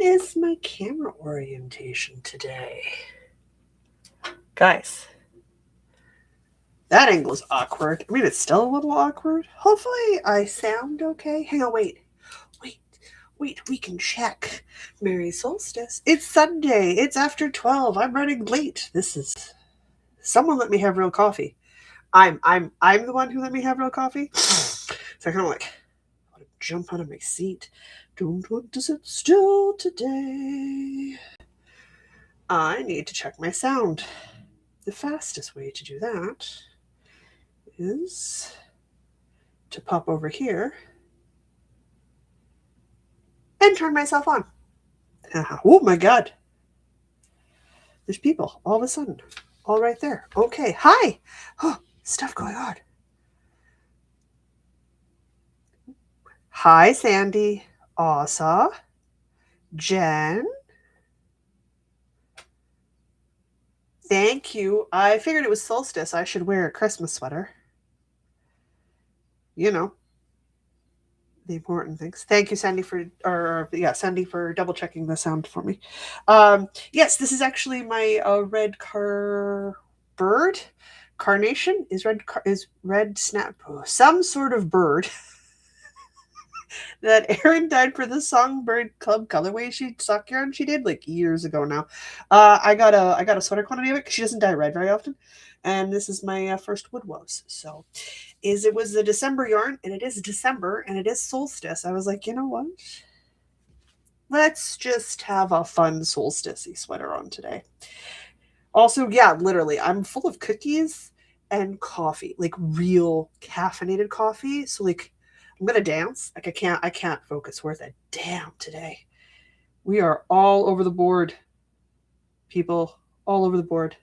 is my camera orientation today? Guys, that angle is awkward. I mean, it's still a little awkward. Hopefully I sound okay. Hang on, wait, we can check. Merry Solstice. It's Sunday. It's after 12. I'm running late. This is... Someone let me have real coffee. I'm the one who let me have real coffee. So I kind of like want to jump out of my seat. Don't want to sit still today. I need to check my sound. The fastest way to do that is to pop over here and turn myself on. Oh my god. There's people all of a sudden. All right there. Okay. Hi. Oh, stuff going on. Hi, Sandy. Asa. Jen. Thank you. I figured it was Solstice. I should wear a Christmas sweater. You know, the important things. Thank you, Sandy, Sandy for double checking the sound for me. Yes, this is actually my red bird. Carnation is red snap. Some sort of bird that Erin dyed for the Songbird Club colorway sock yarn she did like years ago now. I got a sweater quantity of it because she doesn't dye red very often, and this is my first wood woes. So, it was the December yarn, and it is December, and it is Solstice. I was like, you know what? Let's just have a fun solstice-y sweater on today. Also, yeah, literally, I'm full of cookies and coffee, like real caffeinated coffee. So like I'm gonna dance. Like I can't focus worth a damn today. We are all over the board, people, all over the board.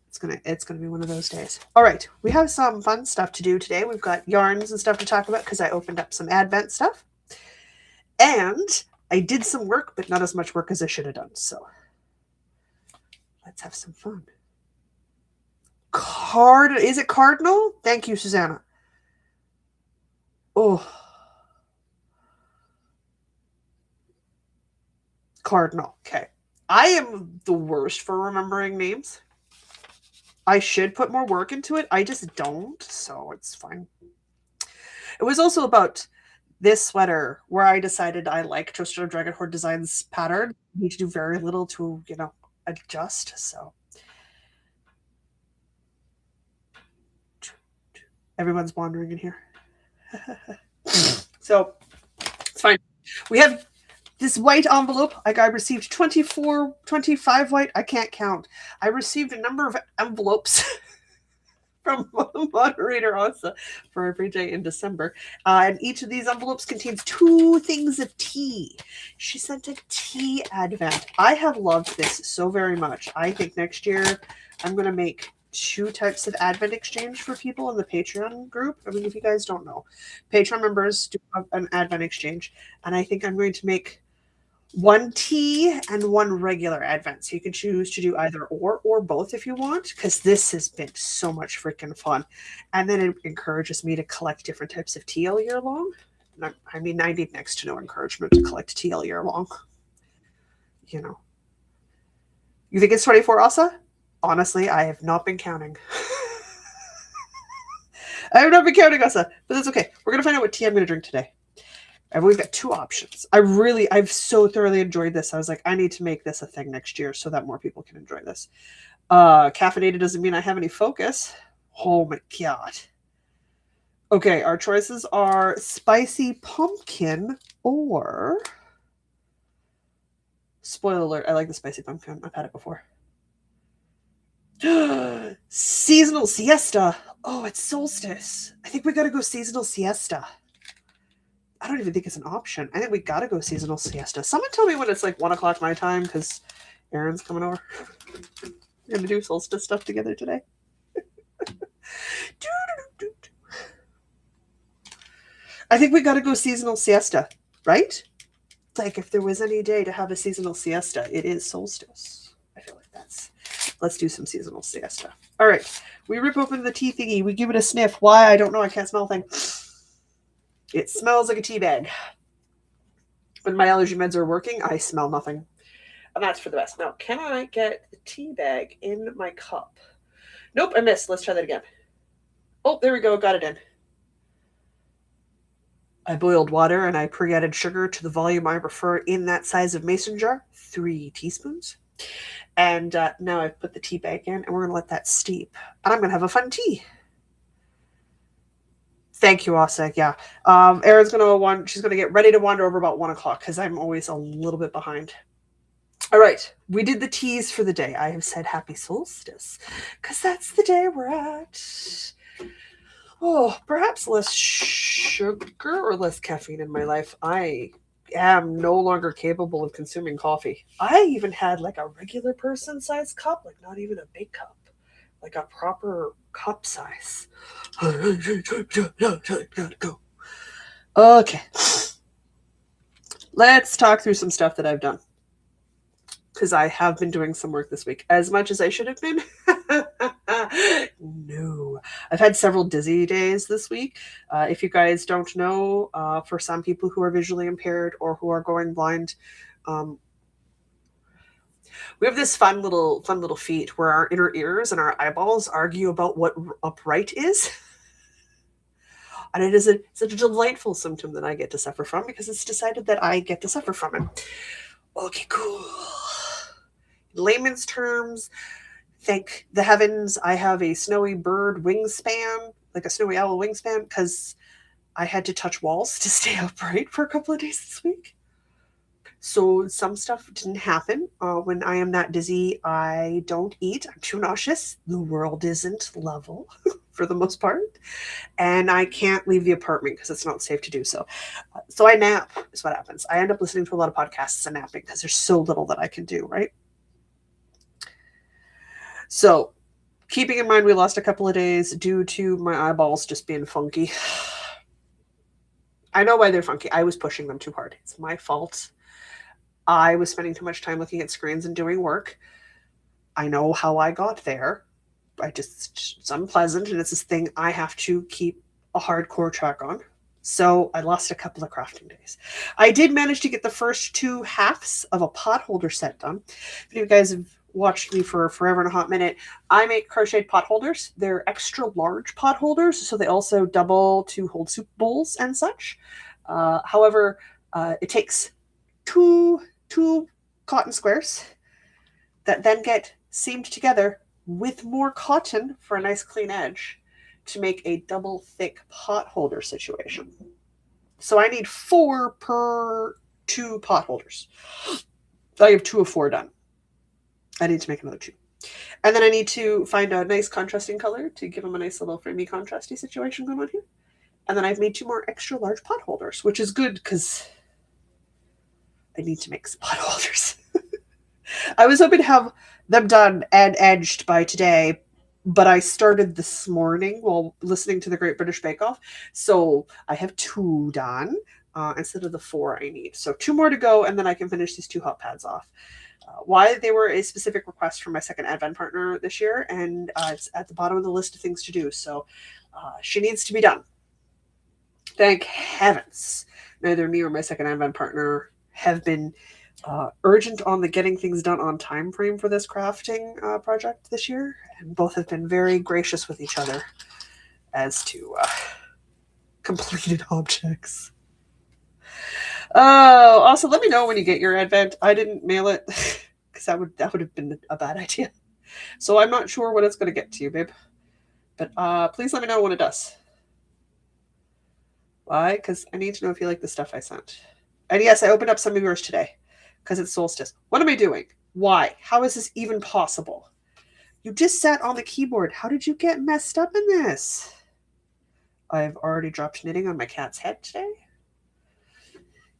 It's gonna be one of those days. All right, we have some fun stuff to do today. We've got yarns and stuff to talk about because I opened up some Advent stuff, and I did some work, but not as much work as I should have done. So let's have some fun. Is it Cardinal? Thank you, Susanna. Oh, Cardinal. Okay. I am the worst for remembering names. I should put more work into it. I just don't, so it's fine. It was also about this sweater where I decided I like Twister of Dragon Horde Designs pattern. I need to do very little to, adjust, so. Everyone's wandering in here. So, it's fine. We have this white envelope. I received 24, 25 white. I can't count. I received a number of envelopes from moderator Asa for every day in December. And each of these envelopes contains 2 things of tea. She sent a tea advent. I have loved this so very much. I think next year I'm going to make 2 types of advent exchange for people in the Patreon group. I mean, if you guys don't know, Patreon members do an advent exchange. And I think I'm going to make 1 tea and 1 regular advent. So you can choose to do either or both if you want, because this has been so much freaking fun. And then it encourages me to collect different types of tea all year long. I mean, I need next to no encouragement to collect tea all year long. You think it's 24, Asa? Honestly, I have not been counting. I have not been counting, Asa, but that's okay. We're going to find out what tea I'm going to drink today. I've always got 2 options. I've so thoroughly enjoyed this. I was like, I need to make this a thing next year so that more people can enjoy this. Caffeinated doesn't mean I have any focus. Oh my god. Okay, our choices are spicy pumpkin or... Spoiler alert, I like the spicy pumpkin. I've had it before. Seasonal siesta. Oh, it's solstice. I think we gotta go seasonal siesta. I don't even think it's an option. I think we gotta go seasonal siesta. Someone tell me when it's like 1 o'clock my time because Erin's coming over. We're gonna do solstice stuff together today. I think we gotta go seasonal siesta, right? Like if there was any day to have a seasonal siesta, it is solstice. I feel like that's... Let's do some seasonal siesta. All right. We rip open the tea thingy. We give it a sniff. Why? I don't know. I can't smell a thing. It smells like a tea bag. When my allergy meds are working, I smell nothing. And that's for the best. Now, can I get the tea bag in my cup? Nope, I missed. Let's try that again. Oh, there we go. Got it in. I boiled water and I pre-added sugar to the volume I prefer in that size of mason jar, 3 teaspoons. And now I've put the tea bag in and we're going to let that steep. And I'm going to have a fun tea. Thank you, Osek. Yeah. Erin's she's going to get ready to wander over about 1 o'clock because I'm always a little bit behind. All right. We did the teas for the day. I have said happy solstice because that's the day we're at. Oh, perhaps less sugar or less caffeine in my life. I am no longer capable of consuming coffee. I even had like a regular person size cup, like not even a big cup, like a proper cup size. Okay. Let's talk through some stuff that I've done. Because I have been doing some work this week. As much as I should have been. No. I've had several dizzy days this week. If you guys don't know, for some people who are visually impaired or who are going blind, we have this fun little feat where our inner ears and our eyeballs argue about what upright is. And it is it's a delightful symptom that I get to suffer from because it's decided that I get to suffer from it. Okay, cool. In layman's terms, thank the heavens I have a snowy bird wingspan, like a snowy owl wingspan, because I had to touch walls to stay upright for a couple of days this week. So some stuff didn't happen. When I am that dizzy, I don't eat. I'm too nauseous. The world isn't level for the most part. And I can't leave the apartment because it's not safe to do so. So I nap is what happens. I end up listening to a lot of podcasts and napping because there's so little that I can do, right? So keeping in mind we lost a couple of days due to my eyeballs just being funky. I know why they're funky. I was pushing them too hard. It's my fault. I was spending too much time looking at screens and doing work. I know how I got there. It's unpleasant, and it's this thing I have to keep a hardcore track on. So I lost a couple of crafting days. I did manage to get the first 2 halves of a pot holder set done. If you guys have watched me for forever and a hot minute, I make crocheted pot holders. They're extra large pot holders, so they also double to hold soup bowls and such. However, it takes two cotton squares that then get seamed together with more cotton for a nice clean edge to make a double thick pot holder situation. So I need 4 per 2 pot holders. I have 2 of 4 done. I need to make another 2. And then I need to find a nice contrasting color to give them a nice little framey contrasty situation going on here. And then I've made 2 more extra large pot holders, which is good because I need to make some pot holders. I was hoping to have them done and edged by today, but I started this morning while listening to the Great British Bake Off. So I have 2 done instead of the 4 I need. So 2 more to go, and then I can finish these 2 hot pads off. Why they were a specific request from my second advent partner this year, and it's at the bottom of the list of things to do. So she needs to be done. Thank heavens. Neither me or my second advent partner have been urgent on the getting things done on time frame for this crafting project this year, and both have been very gracious with each other as to completed objects. Oh, also let me know when you get your advent. I didn't mail it because that would have been a bad idea. So I'm not sure when it's going to get to you, babe. But please let me know when it does. Why? Because I need to know if you like the stuff I sent. And yes, I opened up some of yours today because it's Solstice. What am I doing? Why? How is this even possible? You just sat on the keyboard. How did you get messed up in this? I've already dropped knitting on my cat's head today.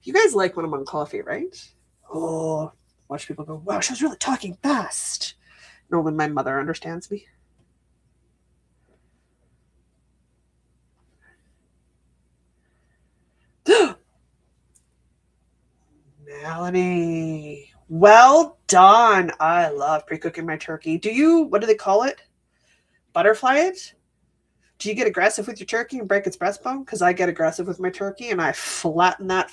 You guys like when I'm on coffee, right? Oh, watch people go, wow, she was really talking fast. Nor when my mother understands me. Melanie, well done. I love pre-cooking my turkey. What do they call it? Butterfly it? Do you get aggressive with your turkey and break its breastbone? Because I get aggressive with my turkey and I flatten that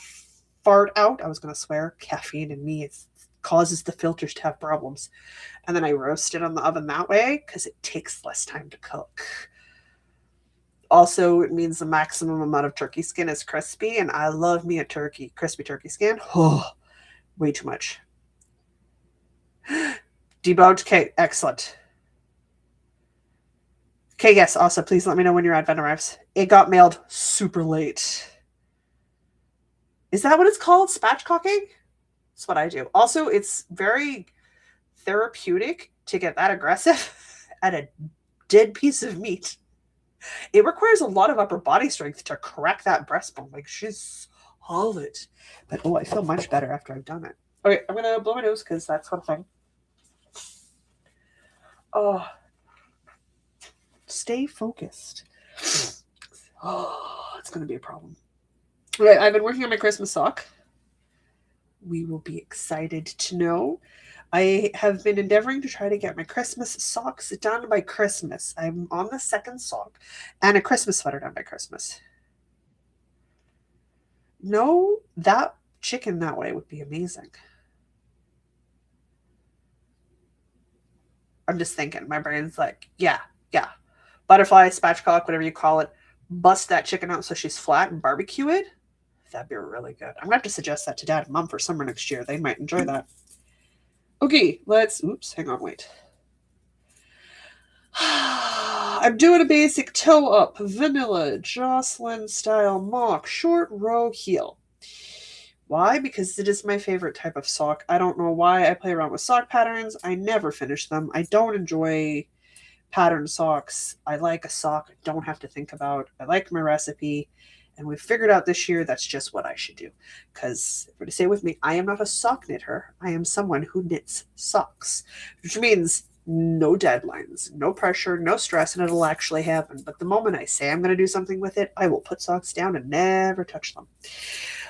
fart out. I was going to swear. Caffeine in me causes the filters to have problems. And then I roast it on the oven that way because it takes less time to cook. Also, it means the maximum amount of turkey skin is crispy, and I love me a crispy turkey skin. Oh, way too much. Deboned. Okay, excellent. Okay, yes. Also, please let me know when your advent arrives. It got mailed super late. Is that what it's called? Spatchcocking? That's what I do. Also, it's very therapeutic to get that aggressive at a dead piece of meat. It requires a lot of upper body strength to crack that breastbone. Like, she's solid. But, oh, I feel much better after I've done it. Okay, I'm going to blow my nose because that's one thing. Oh, stay focused. Oh, it's going to be a problem. Okay, I've been working on my Christmas sock. We will be excited to know. I have been endeavoring to try to get my Christmas socks done by Christmas. I'm on the second sock and a Christmas sweater done by Christmas. No, that chicken that way would be amazing. I'm just thinking. My brain's like, yeah. Butterfly, spatchcock, whatever you call it. Bust that chicken out so she's flat and barbecue it. That'd be really good. I'm going to have to suggest that to Dad and Mom for summer next year. They might enjoy that. Okay, hang on, wait. I'm doing a basic toe up, vanilla, Jocelyn style mock, short row heel. Why? Because it is my favorite type of sock. I don't know why I play around with sock patterns. I never finish them. I don't enjoy pattern socks. I like a sock I don't have to think about. I like my recipe. And we figured out this year that's just what I should do. Because, for to say with me, I am not a sock knitter. I am someone who knits socks. Which means no deadlines, no pressure, no stress, and it'll actually happen. But the moment I say I'm going to do something with it, I will put socks down and never touch them.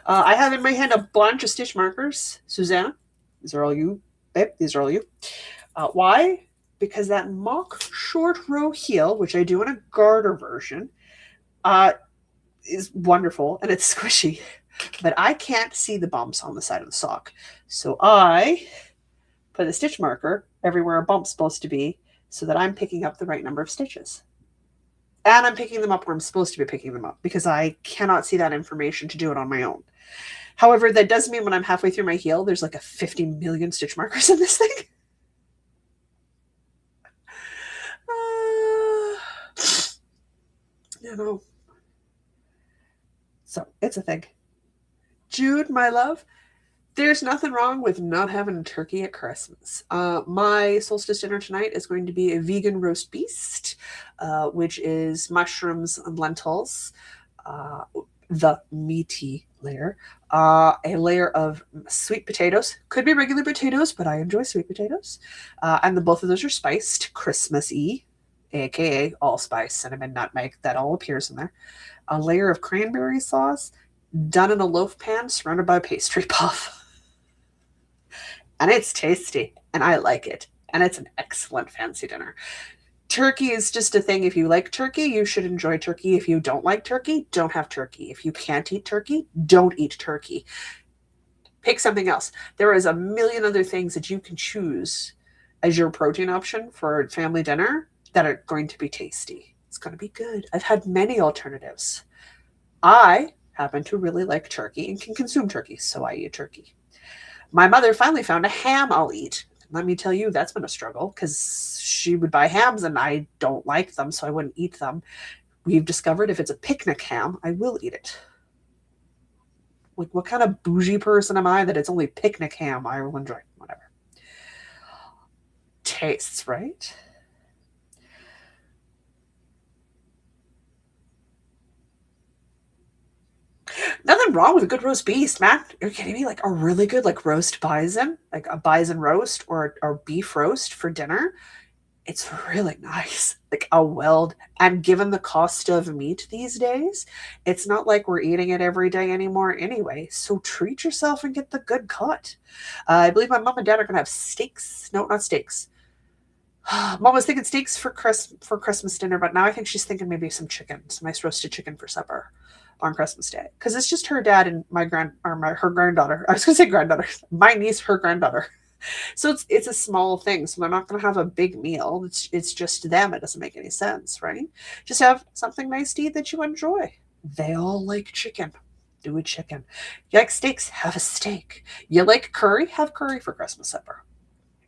I have in my hand a bunch of stitch markers. Susanna, these are all you. Babe, these are all you. Why? Because that mock short row heel, which I do in a garter version, is wonderful and it's squishy, but I can't see the bumps on the side of the sock. So I put a stitch marker everywhere a bump's supposed to be so that I'm picking up the right number of stitches. And I'm picking them up where I'm supposed to be picking them up because I cannot see that information to do it on my own. However, that does mean when I'm halfway through my heel, there's like a 50 million stitch markers in this thing. You know. So it's a thing. Jude, my love, there's nothing wrong with not having turkey at Christmas. My solstice dinner tonight is going to be a vegan roast beast, which is mushrooms and lentils, the meaty layer, a layer of sweet potatoes. Could be regular potatoes, but I enjoy sweet potatoes. And both of those are spiced, Christmas-y, aka allspice, cinnamon, nutmeg. That all appears in there. A layer of cranberry sauce done in a loaf pan surrounded by a pastry puff. And it's tasty, and I like it. And it's an excellent fancy dinner. Turkey is just a thing. If you like turkey, you should enjoy turkey. If you don't like turkey, don't have turkey. If you can't eat turkey, don't eat turkey. Pick something else. There is a million other things that you can choose as your protein option for family dinner that are going to be tasty. It's going to be good. I've had many alternatives. I happen to really like turkey and can consume turkey, so I eat turkey. My mother finally found a ham I'll eat. Let me tell you, that's been a struggle because she would buy hams and I don't like them, so I wouldn't eat them. We've discovered if it's a picnic ham, I will eat it. Like, what kind of bougie person am I that it's only picnic ham I will enjoy? Whatever. Tastes, right? Nothing wrong with a good roast beast, man. You're kidding me? Like a really good like roast bison, like a bison roast or beef roast for dinner. It's really nice. Like a weld. And given the cost of meat these days, it's not like we're eating it every day anymore anyway. So treat yourself and get the good cut. I believe my mom and dad are going to have steaks. No, not steaks. Mom was thinking steaks for Christmas dinner, but now I think she's thinking maybe some chicken, some nice roasted chicken for supper. on Christmas Day because it's just her dad and her granddaughter. I was gonna say granddaughter, my niece, her granddaughter. So it's a small thing. So they're not gonna have a big meal. It's just them. It doesn't make any sense, right? Just have something nice to eat that you enjoy. They all like chicken. Do a chicken. You like steaks? Have a steak. You like curry? Have curry for Christmas supper.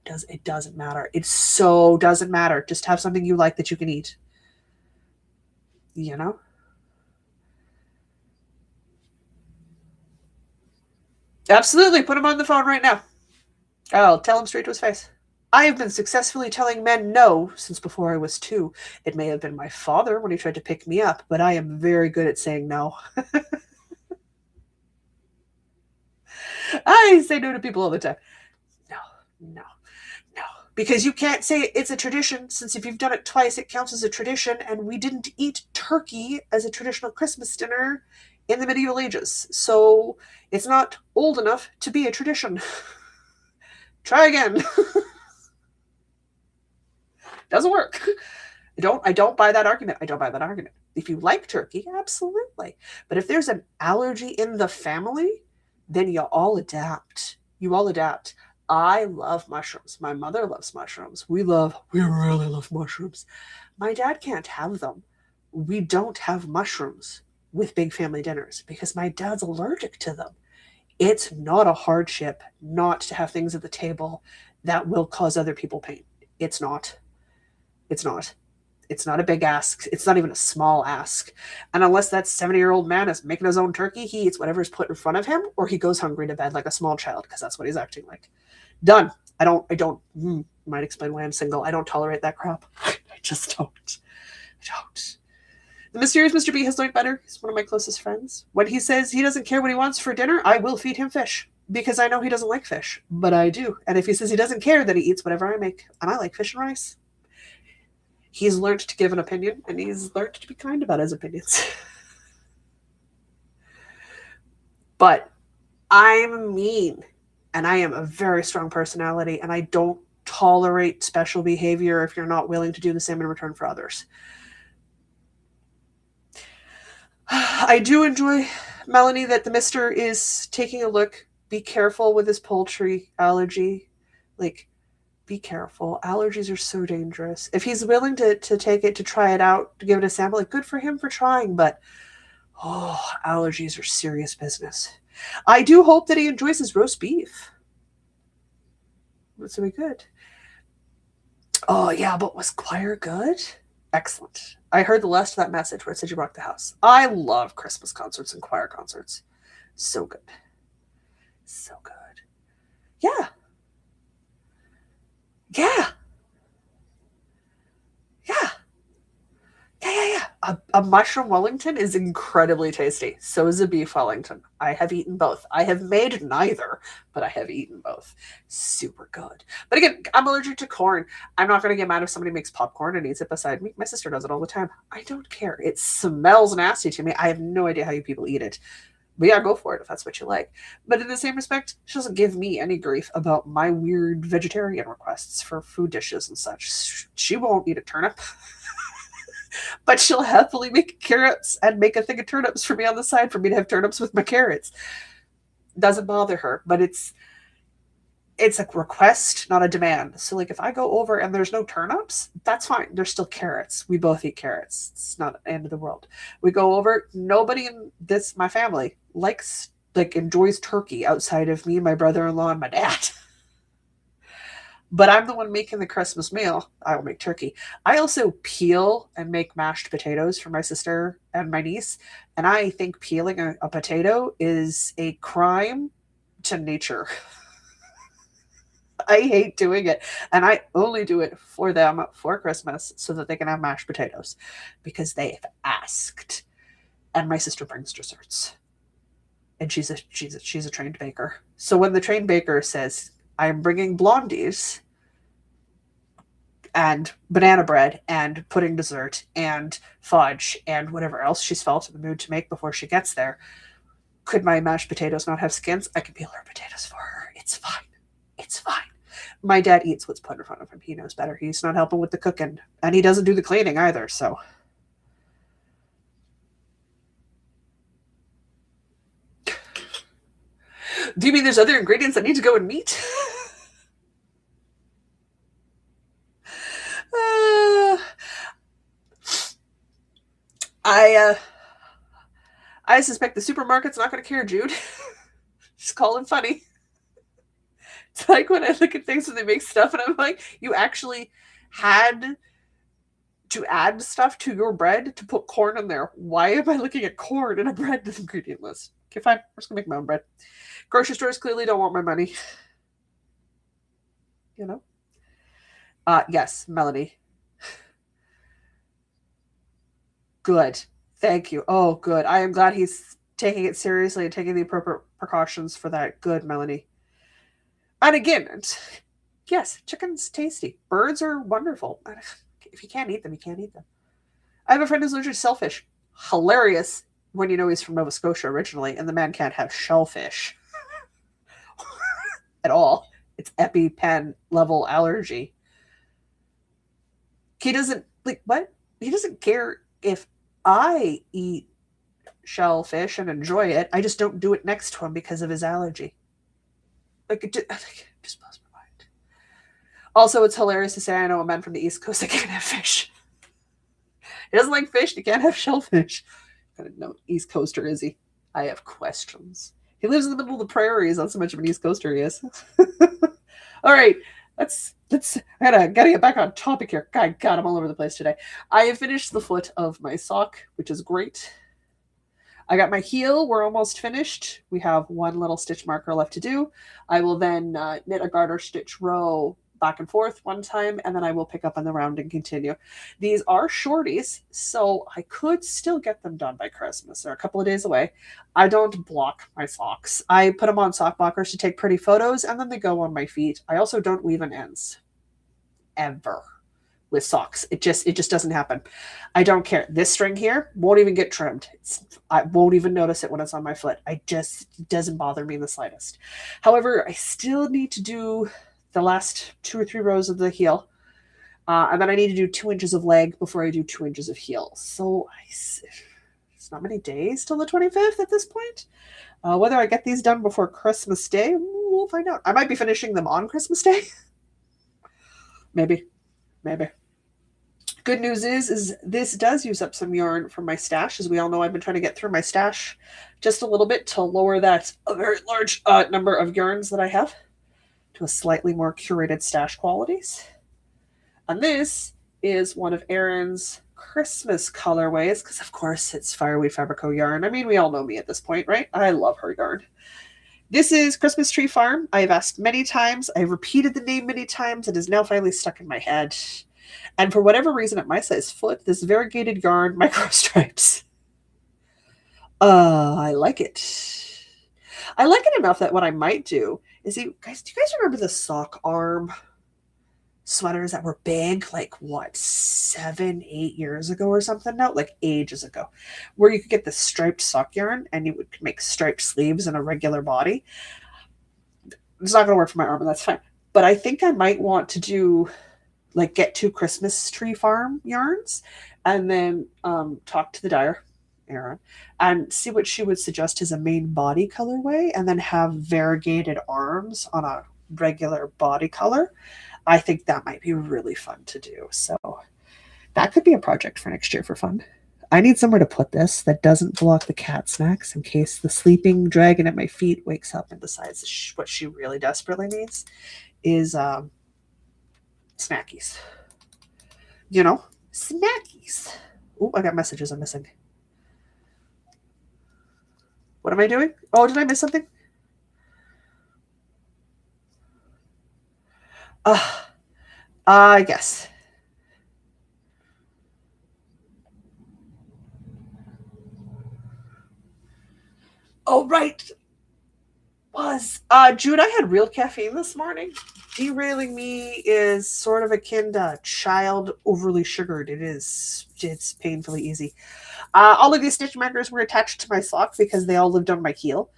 It doesn't matter. It so doesn't matter. Just have something you like that you can eat. You know? Absolutely. Put him on the phone right now. I'll tell him straight to his face. I have been successfully telling men no since before I was 2. It may have been my father when he tried to pick me up, but I am very good at saying no. I say no to people all the time. No, no, no. Because you can't say it's a tradition, since if you've done it twice, it counts as a tradition, and we didn't eat turkey as a traditional Christmas dinner in the medieval ages. So it's not old enough to be a tradition. Try again. Doesn't work. I don't buy that argument. I don't buy that argument. If you like turkey, absolutely. But if there's an allergy in the family, then you all adapt. You all adapt. I love mushrooms. My mother loves mushrooms. We really love mushrooms. My dad can't have them. We don't have mushrooms with big family dinners because my dad's allergic to them. It's not a hardship not to have things at the table that will cause other people pain. It's not. It's not. It's not a big ask. It's not even a small ask. And unless that 70-year-old man is making his own turkey, he eats whatever's put in front of him, or he goes hungry to bed like a small child, because that's what he's acting like. Done. I don't, might explain why I'm single. I don't tolerate that crap. I just don't. I don't. The mysterious Mr. B has learned better. He's one of my closest friends. When he says he doesn't care what he wants for dinner, I will feed him fish, because I know he doesn't like fish, but I do. And if he says he doesn't care, then he eats whatever I make. And I like fish and rice. He's learned to give an opinion, and he's learned to be kind about his opinions. But I'm mean, and I am a very strong personality, and I don't tolerate special behavior if you're not willing to do the same in return for others. I do enjoy, Melanie, that the mister is taking a look. Be careful with his poultry allergy. Like, be careful. Allergies are so dangerous. If he's willing to take it, to try it out, to give it a sample, like, good for him for trying, but allergies are serious business. I do hope that he enjoys his roast beef. That's really good. Oh, yeah, but was choir good? Excellent. I heard the last of that message where it said you rocked the house. I love Christmas concerts and choir concerts. So good. So good. Yeah. Yeah. Yeah. Yeah. A mushroom Wellington is incredibly tasty. So is a beef Wellington. I have eaten both. I have made neither, but I have eaten both. Super good. But again, I'm allergic to corn. I'm not going to get mad if somebody makes popcorn and eats it beside me. My sister does it all the time. I don't care. It smells nasty to me. I have no idea how you people eat it. But yeah, go for it if that's what you like. But in the same respect, she doesn't give me any grief about my weird vegetarian requests for food dishes and such. She won't eat a turnip. But she'll happily make carrots and make a thing of turnips for me on the side for me to have turnips with my carrots. Doesn't bother her, but it's a request, not a demand. So like if I go over and there's no turnips, that's fine. There's still carrots. We both eat carrots. It's not the end of the world. We go over, nobody in my family enjoys turkey outside of me, my brother-in-law, and my dad. But I'm the one making the Christmas meal. I will make turkey. I also peel and make mashed potatoes for my sister and my niece. And I think peeling a potato is a crime to nature. I hate doing it. And I only do it for them for Christmas so that they can have mashed potatoes because they've asked. And my sister brings desserts. And she's a trained baker. So when the trained baker says, I'm bringing blondies and banana bread and pudding dessert and fudge and whatever else she's felt in the mood to make before she gets there, could my mashed potatoes not have skins? I can peel her potatoes for her. It's fine. It's fine. My dad eats what's put in front of him. He knows better. He's not helping with the cooking. And he doesn't do the cleaning either, so. Do you mean there's other ingredients that need to go in meat? uh, I I suspect the supermarket's not going to care, Jude. Just call it funny. It's like when I look at things when they make stuff and I'm like, you actually had to add stuff to your bread to put corn in there. Why am I looking at corn in a bread ingredient list? Okay, fine. I'm just going to make my own bread. Grocery stores clearly don't want my money. You know? Yes, Melody. Good. Thank you. Oh, good. I am glad he's taking it seriously and taking the appropriate precautions for that. Good, Melanie. And again, yes, chicken's tasty. Birds are wonderful. If you can't eat them, you can't eat them. I have a friend who's allergic to shellfish. Hilarious when you know he's from Nova Scotia originally, and the man can't have shellfish at all. It's EpiPen level allergy. He doesn't, like, what? He doesn't care if I eat shellfish and enjoy it. I just don't do it next to him because of his allergy. Like, it just blows my mind. Also, it's hilarious to say I know a man from the East Coast that can't have fish. He doesn't like fish. He can't have shellfish. I don't know, East Coaster is he? I have questions. He lives in the middle of the prairies. Not so much of an East Coaster he is. All right, let's. I gotta get back on topic here. God, I'm all over the place today. I have finished the foot of my sock, which is great. I got my heel. We're almost finished. We have one little stitch marker left to do. I will then knit a garter stitch row back and forth one time, and then I will pick up on the round and continue. These are shorties, so I could still get them done by Christmas. They're a couple of days away. I don't block my socks. I put them on sock blockers to take pretty photos, and then they go on my feet. I also don't weave in ends. Ever. With socks. It just doesn't happen. I don't care. This string here won't even get trimmed. I won't even notice it when it's on my foot. It doesn't bother me in the slightest. However, I still need to do the last 2 or 3 rows of the heel. And then I need to do 2 inches of leg before I do 2 inches of heel. So it's not many days till the 25th at this point. Whether I get these done before Christmas Day, we'll find out. I might be finishing them on Christmas Day. Maybe. Good news is this does use up some yarn from my stash. As we all know, I've been trying to get through my stash just a little bit to lower that a very large number of yarns that I have to a slightly more curated stash qualities. And this is one of Erin's Christmas colorways, because of course it's Fireweed Fabrico yarn. I mean, we all know me at this point, right? I love her yarn. This is Christmas Tree Farm. I've asked many times. I've repeated the name many times. It is now finally stuck in my head. And for whatever reason, at my size foot, this variegated yarn micro stripes. I like it. I like it enough that what I might do is, do you guys remember the sock arm sweaters that were big, like what, 7, 8 years ago or something? No, like ages ago, where you could get the striped sock yarn and you would make striped sleeves in a regular body. It's not going to work for my arm, and that's fine. But I think I might want to do, like, get 2 Christmas Tree Farm yarns and then talk to the dyer, Erin, and see what she would suggest as a main body colorway, and then have variegated arms on a regular body color. I think that might be really fun to do. So that could be a project for next year for fun. I need somewhere to put this that doesn't block the cat snacks in case the sleeping dragon at my feet wakes up and decides what she really desperately needs is snackies. You know, snackies. Oh, I got messages I'm missing. What am I doing? Oh, did I miss something? I guess. Oh, right. Jude, I had real caffeine this morning. Derailing me is sort of akin to child overly sugared. It's painfully easy. All of these stitch markers were attached to my sock because they all lived on my heel.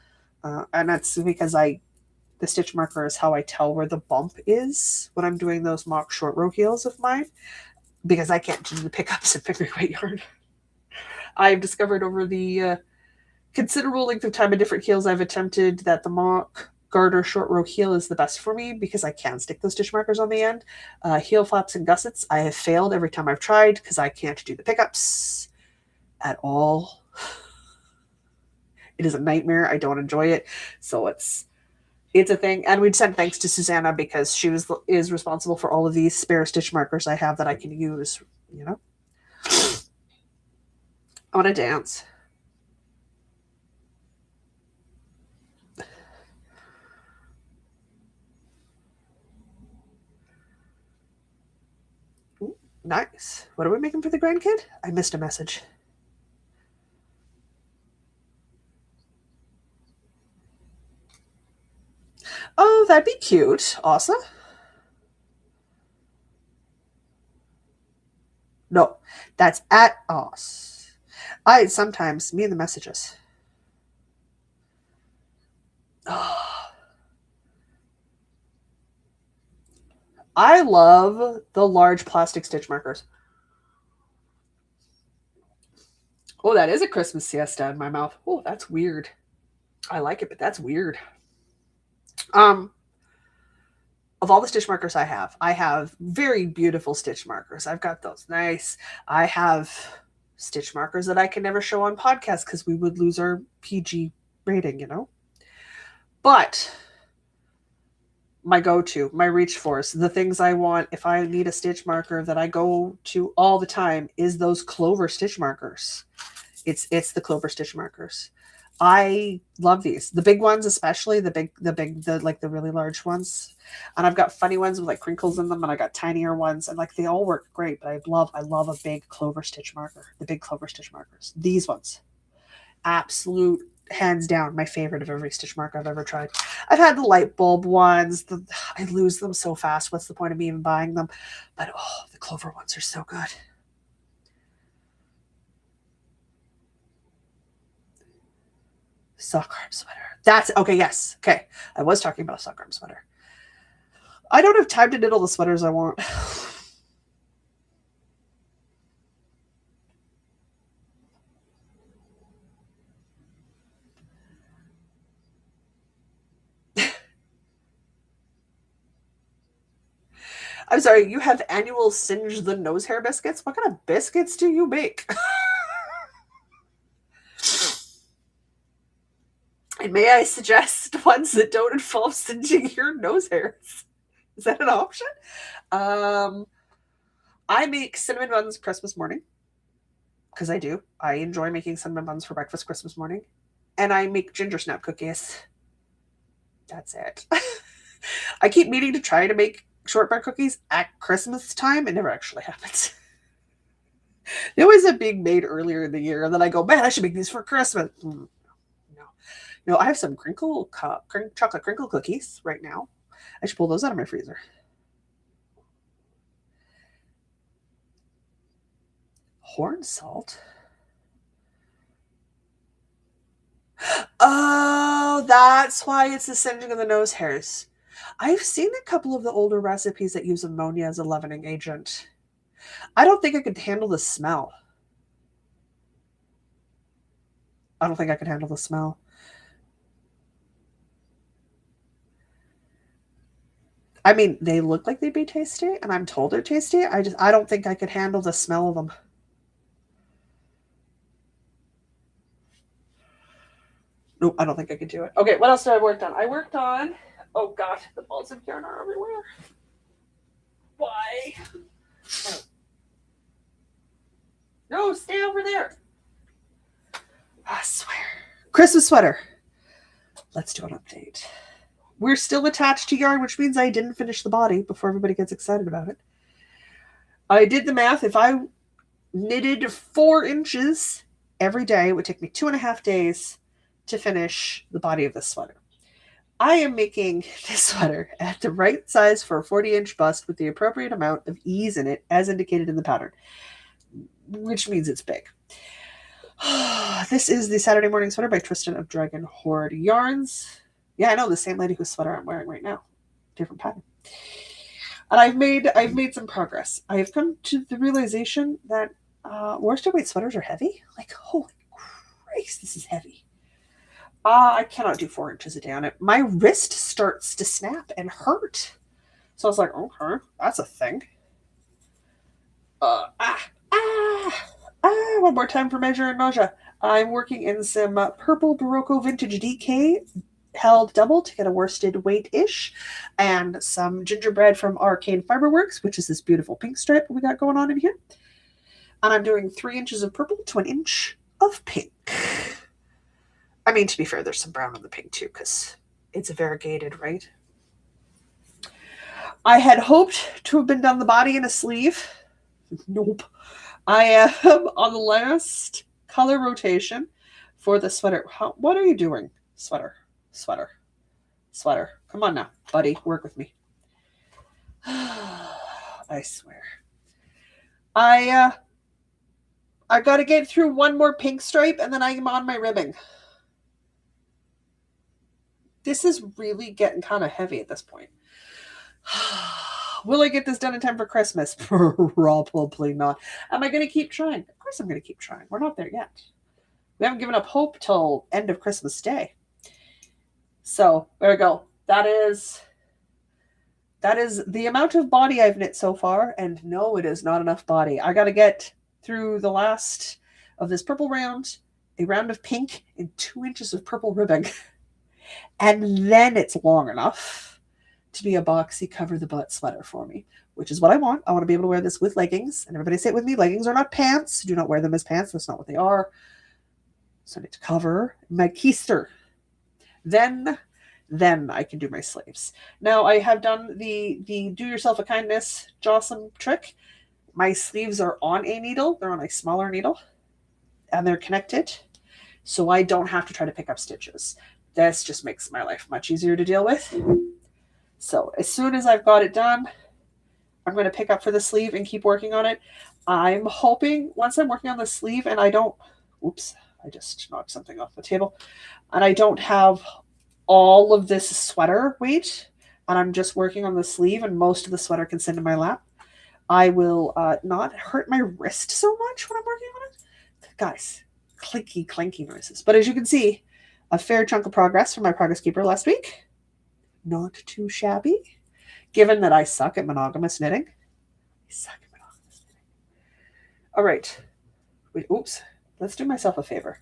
And that's because the stitch marker is how I tell where the bump is when I'm doing those mock short row heels of mine, because I can't do the pickups and finger weight yarn. I've discovered over the Considerable length of time in different heels I've attempted that the mock garter short row heel is the best for me because I can stick those stitch markers on the end. Heel flaps and gussets, I have failed every time I've tried because I can't do the pickups at all. It is a nightmare. I don't enjoy it. So it's a thing. And we'd send thanks to Susanna because she is responsible for all of these spare stitch markers I have that I can use, you know. I want to dance. Ooh, nice. What are we making for the grandkid? I missed a message. Oh, that'd be cute. Awesome. No, that's at us. I sometimes me and the messages. I love the large plastic stitch markers. Oh, that is a Christmas siesta in my mouth. Oh, that's weird. I like it, but that's weird. Um, of all the stitch markers I have very beautiful stitch markers. I've got those nice. I have stitch markers that I can never show on podcasts because we would lose our PG rating, you know? But my go-to, my reach force, the things I want if I need a stitch marker that I go to all the time is those clover stitch markers. It's the clover stitch markers. I love these. The big ones, especially the like the really large ones. And I've got funny ones with like crinkles in them, and I got tinier ones, and like they all work great. But I love a big clover stitch marker. The big clover stitch markers. These ones, absolute hands down my favorite of every stitch mark I've ever tried. I've had the light bulb ones. I lose them so fast. What's the point of me even buying them? But oh, the clover ones are so good. Sock arm sweater. That's okay. Yes. Okay. I was talking about a sock arm sweater. I don't have time to knit all the sweaters I want. I'm sorry, you have annual singe the nose hair biscuits? What kind of biscuits do you make? And may I suggest ones that don't involve singeing your nose hairs? Is that an option? Um, I make cinnamon buns Christmas morning because I do. I enjoy making cinnamon buns for breakfast Christmas morning. And I make ginger snap cookies. That's it. I keep meaning to try to make shortbread cookies at Christmas time. It never actually happens. They always end up being made earlier in the year, and then I go, man, I should make these for Christmas. No, no, I have some chocolate crinkle cookies right now. I should pull those out of my freezer. Horn salt. Oh, that's why it's the singeing of the nose hairs. I've seen a couple of the older recipes that use ammonia as a leavening agent. I don't think I could handle the smell. I don't think I could handle the smell. I mean, they look like they'd be tasty, and I'm told they're tasty. I don't think I could handle the smell of them. Nope, I don't think I could do it. Okay, what else did I work on? I worked on. Oh God, the balls of yarn are everywhere. Why? No, stay over there. I swear. Christmas sweater. Let's do an update. We're still attached to yarn, which means I didn't finish the body before everybody gets excited about it. I did the math. If I knitted 4 inches every day, it would take me 2.5 days to finish the body of this sweater. I am making this sweater at the right size for a 40-inch bust with the appropriate amount of ease in it as indicated in the pattern, which means it's big. This is the Saturday Morning Sweater by Tristan of Dragon Horde Yarns. Yeah, I know, the same lady whose sweater I'm wearing right now. Different pattern. And I've made some progress. I have come to the realization that worsted weight sweaters are heavy. Like, holy Christ, this is heavy. I cannot do 4 inches a day on it. My wrist starts to snap and hurt. So I was like, okay, that's a thing. One more time for measure and nausea. I'm working in some purple Barocco vintage DK held double to get a worsted weight-ish, and some gingerbread from Arcane Fiberworks, which is this beautiful pink stripe we got going on in here. And I'm doing 3 inches of purple to 1 inch of pink. I mean, to be fair, there's some brown on the pink too, because it's variegated, right? I had hoped to have been done the body in a sleeve. Nope. I am on the last color rotation for the sweater. What are you doing? Sweater. Come on now, buddy. Work with me. I swear. I got to get through one more pink stripe and then I'm on my ribbing. This is really getting kind of heavy at this point. Will I get this done in time for Christmas? Probably not. Am I going to keep trying? Of course I'm going to keep trying. We're not there yet. We haven't given up hope till end of Christmas Day. So there we go. That is the amount of body I've knit so far. And no, it is not enough body. I got to get through the last of this purple round, a round of pink, and 2 inches of purple ribbing. And then it's long enough to be a boxy cover the butt sweater for me, which is what I want. I want to be able to wear this with leggings. And everybody say it with me. Leggings are not pants. Do not wear them as pants. That's not what they are. So I need to cover my keister. Then I can do my sleeves. Now I have done the do yourself a kindness Jocelyn trick. My sleeves are on a needle. They're on a smaller needle. And they're connected. So I don't have to try to pick up stitches. This just makes my life much easier to deal with. So as soon as I've got it done, I'm going to pick up for the sleeve and keep working on it. I'm hoping once I'm working on the sleeve and I don't, oops, I just knocked something off the table, and I don't have all of this sweater weight, and I'm just working on the sleeve and most of the sweater can sit in my lap, I will not hurt my wrist so much when I'm working on it. Guys, clinky, clanky noises. But as you can see, a fair chunk of progress from my progress keeper last week. Not too shabby, given that I suck at monogamous knitting. All right. Wait, oops. Let's do myself a favor.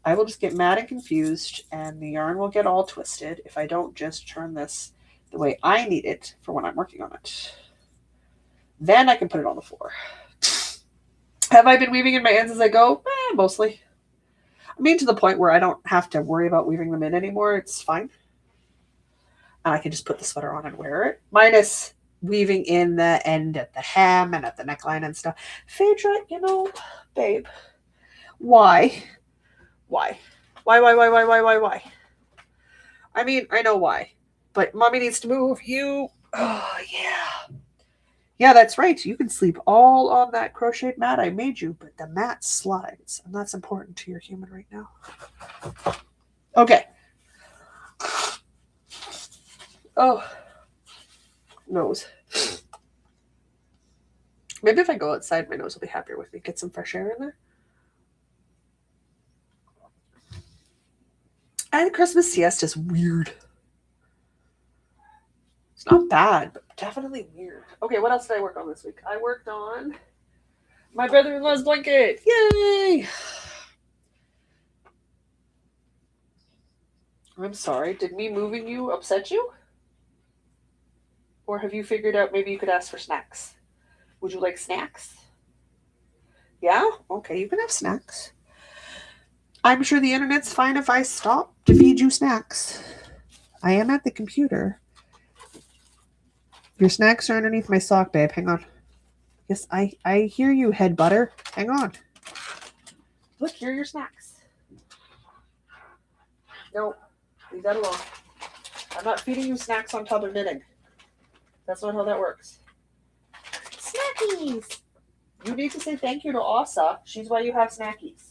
I will just get mad and confused, and the yarn will get all twisted if I don't just turn this the way I need it for when I'm working on it. Then I can put it on the floor. Have I been weaving in my ends as I go? Mostly. I mean, to the point where I don't have to worry about weaving them in anymore. It's fine. And I can just put the sweater on and wear it. Minus weaving in the end at the hem and at the neckline and stuff. Phaedra, babe. Why? Why? I mean, I know why. But mommy needs to move. Oh, yeah. Yeah, that's right. You can sleep all on that crocheted mat I made you, but the mat slides. And that's important to your human right now. Okay. Oh. Nose. Maybe if I go outside, my nose will be happier with me. Get some fresh air in there. And Christmas siesta is weird. It's not bad, but definitely weird. Okay, what else did I work on this week? I worked on my brother-in-law's blanket. Yay! I'm sorry. Did me moving you upset you? Or have you figured out maybe you could ask for snacks? Would you like snacks? Yeah? Okay, you can have snacks. I'm sure the internet's fine if I stop to feed you snacks. I am at the computer. Your snacks are underneath my sock, babe. Hang on. Yes, I hear you, head butter. Hang on. Look, here are your snacks. No, leave that alone. I'm not feeding you snacks on top of knitting. That's not how that works. Snackies! You need to say thank you to Asa. She's why you have snackies.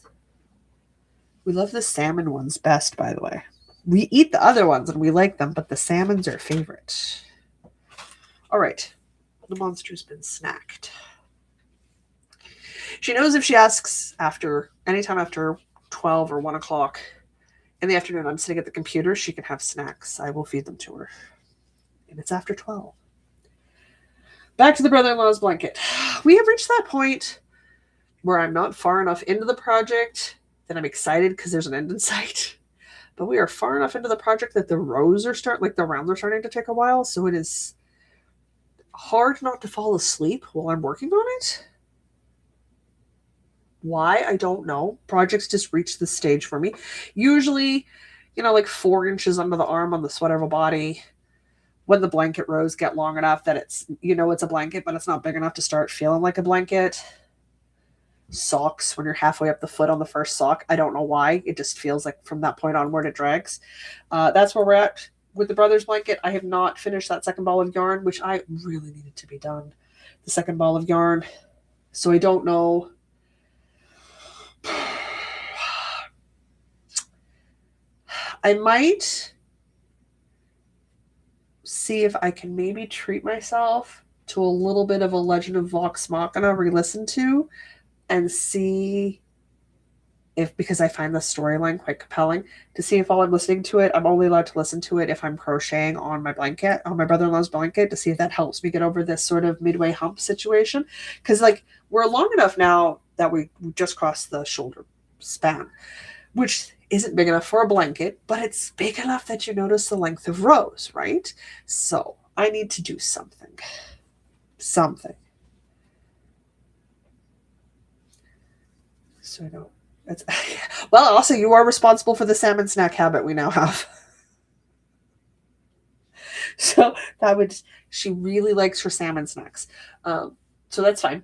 We love the salmon ones best, by the way. We eat the other ones and we like them, but the salmon's our favorite. All right. The monster's been snacked. She knows if she asks anytime after 12 or 1 o'clock, In the afternoon, I'm sitting at the computer. She can have snacks. I will feed them to her. And it's after 12. Back to the brother-in-law's blanket. We have reached that point where I'm not far enough into the project that I'm excited because there's an end in sight. But we are far enough into the project that the rows are the rounds are starting to take a while. So it is hard not to fall asleep while I'm working on it. Why? I don't know. Projects just reach this stage for me. Usually, like 4 inches under the arm on the sweater of a body. When the blanket rows get long enough that it's a blanket, but it's not big enough to start feeling like a blanket. Socks, when you're halfway up the foot on the first sock. I don't know why. It just feels like from that point onward it drags. That's where we're at with the brother's blanket. I have not finished that second ball of yarn, which I really needed to be done. The second ball of yarn. So I don't know. I might see if I can maybe treat myself to a little bit of a Legend of Vox Machina re-listen to and see if, because I find the storyline quite compelling, to see if while I'm listening to it, I'm only allowed to listen to it if I'm crocheting on my blanket, on my brother-in-law's blanket, to see if that helps me get over this sort of midway hump situation. Because we're long enough now that we just crossed the shoulder span, which isn't big enough for a blanket, but it's big enough that you notice the length of rows, right? So I need to do something. So I don't. That's, well, also you are responsible for the salmon snack habit we now have. So she really likes her salmon snacks. So that's fine.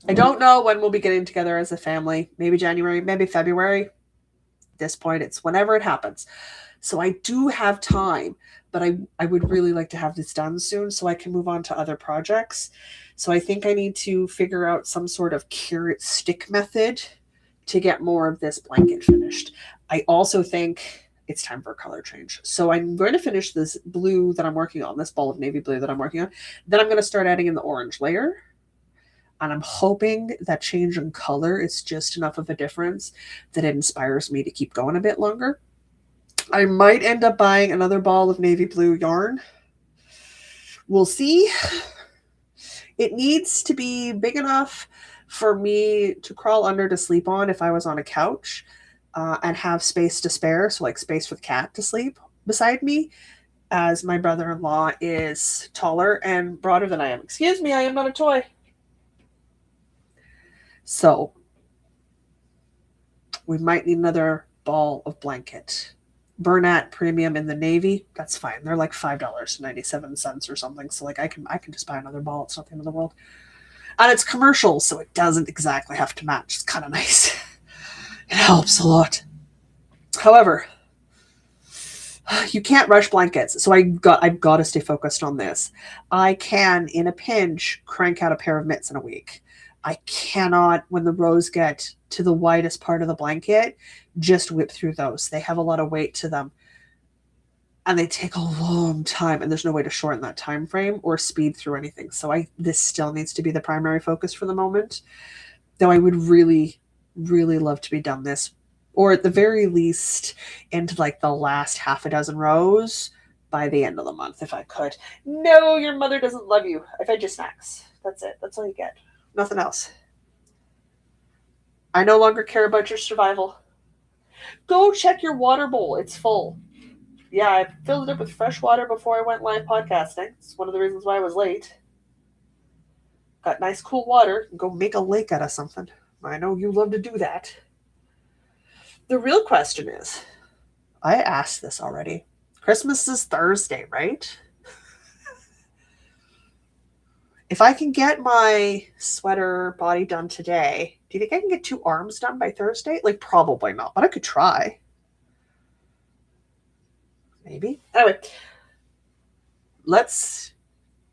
I don't know when we'll be getting together as a family. Maybe January, maybe February. At this point, it's whenever it happens. So I do have time, but I would really like to have this done soon so I can move on to other projects. So I think I need to figure out some sort of carrot stick method to get more of this blanket finished. I also think it's time for a color change. So I'm going to finish this blue that I'm working on, this ball of navy blue that I'm working on. Then I'm going to start adding in the orange layer. And I'm hoping that change in color is just enough of a difference that it inspires me to keep going a bit longer. I might end up buying another ball of navy blue yarn. We'll see. It needs to be big enough for me to crawl under to sleep on if I was on a couch, and have space to spare, so space for the cat to sleep beside me, as my brother-in-law is taller and broader than I am. Excuse me, I am not a toy. So we might need another ball of blanket. Bernat Premium in the navy, that's fine. They're like $5.97 or something. So I can just buy another ball. It's not the end of the world. And it's commercial, so it doesn't exactly have to match. It's kind of nice. It helps a lot. However, you can't rush blankets, so I've got to stay focused on this. I can, in a pinch, crank out a pair of mitts in a week. I cannot, when the rows get to the widest part of the blanket, just whip through those. They have a lot of weight to them, and they take a long time, and there's no way to shorten that time frame or speed through anything. So this still needs to be the primary focus for the moment, though I would really, really love to be done this, or at the very least into the last half a dozen rows by the end of the month if I could. No, your mother doesn't love you. I fed you snacks. That's it. That's all you get. Nothing else. I no longer care about your survival. Go check your water bowl. It's full. Yeah, I filled it up with fresh water before I went live podcasting. It's one of the reasons why I was late. Got nice cool water. Go make a lake out of something. I know you love to do that. The real question is, I asked this already. Christmas is Thursday, right? If I can get my sweater body done today, do you think I can get 2 arms done by Thursday? Probably not, but I could try. Maybe. Anyway, let's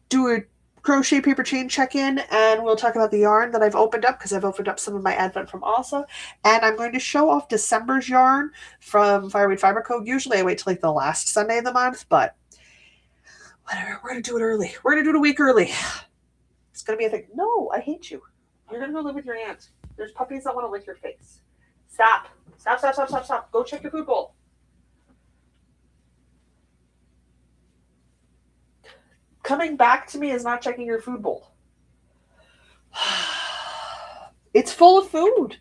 do a crochet paper chain check-in, and we'll talk about the yarn that I've opened up, because I've opened up some of my Advent from Asa, and I'm going to show off December's yarn from Fireweed Fiber Co. Usually I wait till the last Sunday of the month, but whatever, we're going to do it early. We're going to do it a week early. It's going to be a thing. No, I hate you. You're going to go live with your aunt. There's puppies that want to lick your face. Stop. Stop. Go check your food bowl. Coming back to me is not checking your food bowl. It's full of food.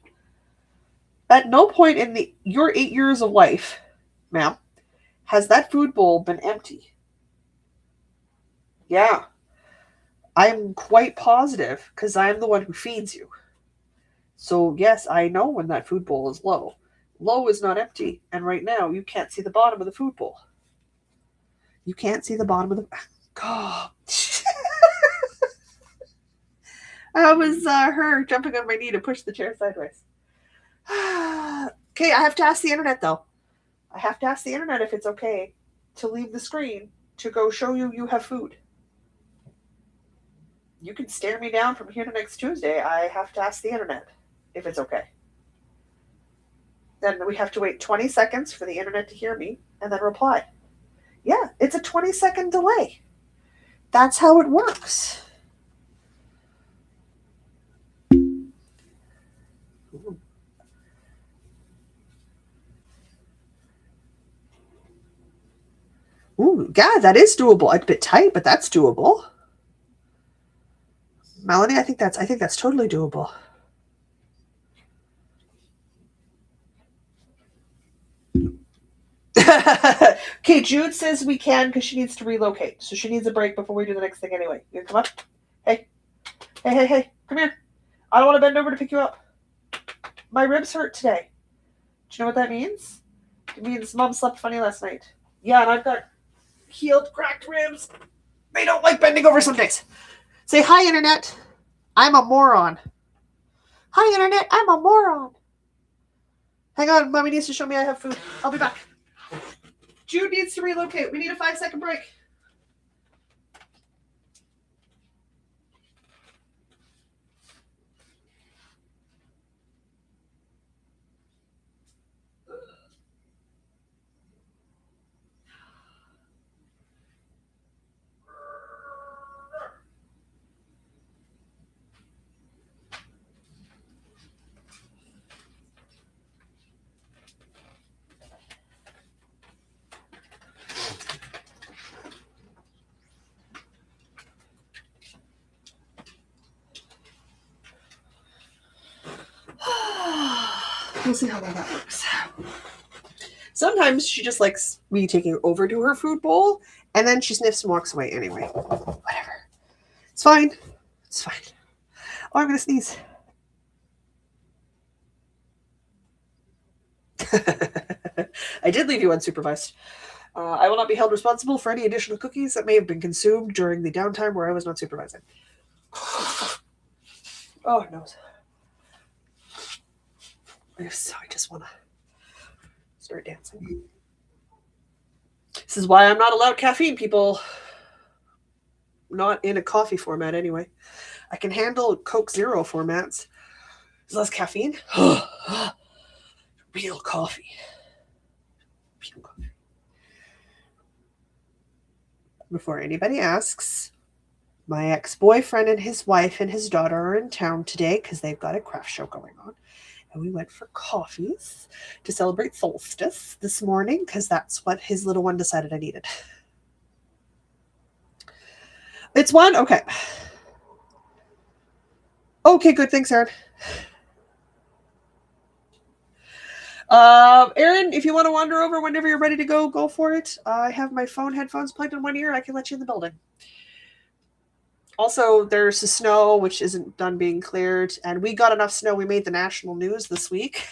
At no point in your 8 years of life, ma'am, has that food bowl been empty. Yeah. I'm quite positive because I'm the one who feeds you. So, yes, I know when that food bowl is low. Low is not empty, and right now you can't see the bottom of the food bowl. You can't see the bottom of the. God. That was her jumping on my knee to push the chair sideways. Okay, I have to ask the internet though. I have to ask the internet if it's okay to leave the screen to go show you have food. You can stare me down from here to next Tuesday. I have to ask the internet if it's okay. Then we have to wait 20 seconds for the internet to hear me and then reply. Yeah, it's a 20-second delay. That's how it works. Ooh, yeah, that is doable. It's a bit tight, but that's doable. Melanie, I think that's totally doable. Okay, Jude says we can because she needs to relocate. So she needs a break before we do the next thing anyway. You come up? Hey. Come here. I don't want to bend over to pick you up. My ribs hurt today. Do you know what that means? It means Mom slept funny last night. Yeah, and I've got healed, cracked ribs. They don't like bending over some days. Say hi, Internet. I'm a moron. Hi, Internet. I'm a moron. Hang on. Mommy needs to show me I have food. I'll be back. Jude needs to relocate. We need a 5-second break. We'll see how well that works. Sometimes she just likes me taking over to her food bowl, and then she sniffs and walks away anyway. Whatever. It's fine. It's fine. Oh, I'm going to sneeze. I did leave you unsupervised. I will not be held responsible for any additional cookies that may have been consumed during the downtime where I was not supervising. Oh, no. I just want to start dancing. This is why I'm not allowed caffeine, people. Not in a coffee format, anyway. I can handle Coke Zero formats. Is less caffeine? Real coffee. Real coffee. Before anybody asks, my ex-boyfriend and his wife and his daughter are in town today because they've got a craft show going on. And we went for coffees to celebrate Solstice this morning because that's what his little one decided I needed. It's one? Okay. Okay, good. Thanks, Aaron. Aaron, if you want to wander over whenever you're ready to go, go for it. I have my phone headphones plugged in one ear. I can let you in the building. Also, there's the snow, which isn't done being cleared. And we got enough snow. We made the national news this week.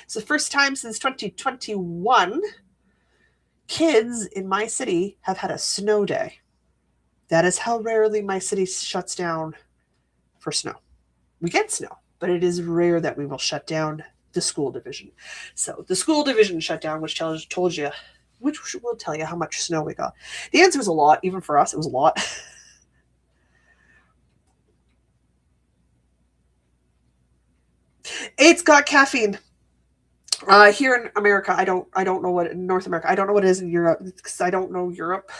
It's the first time since 2021 kids in my city have had a snow day. That is how rarely my city shuts down for snow. We get snow, but it is rare that we will shut down the school division. So the school division shut down, which will tell you how much snow we got. The answer was a lot. Even for us, it was a lot. It's got caffeine. Here in America, I don't know what in North America. I don't know what it is in Europe because I don't know Europe.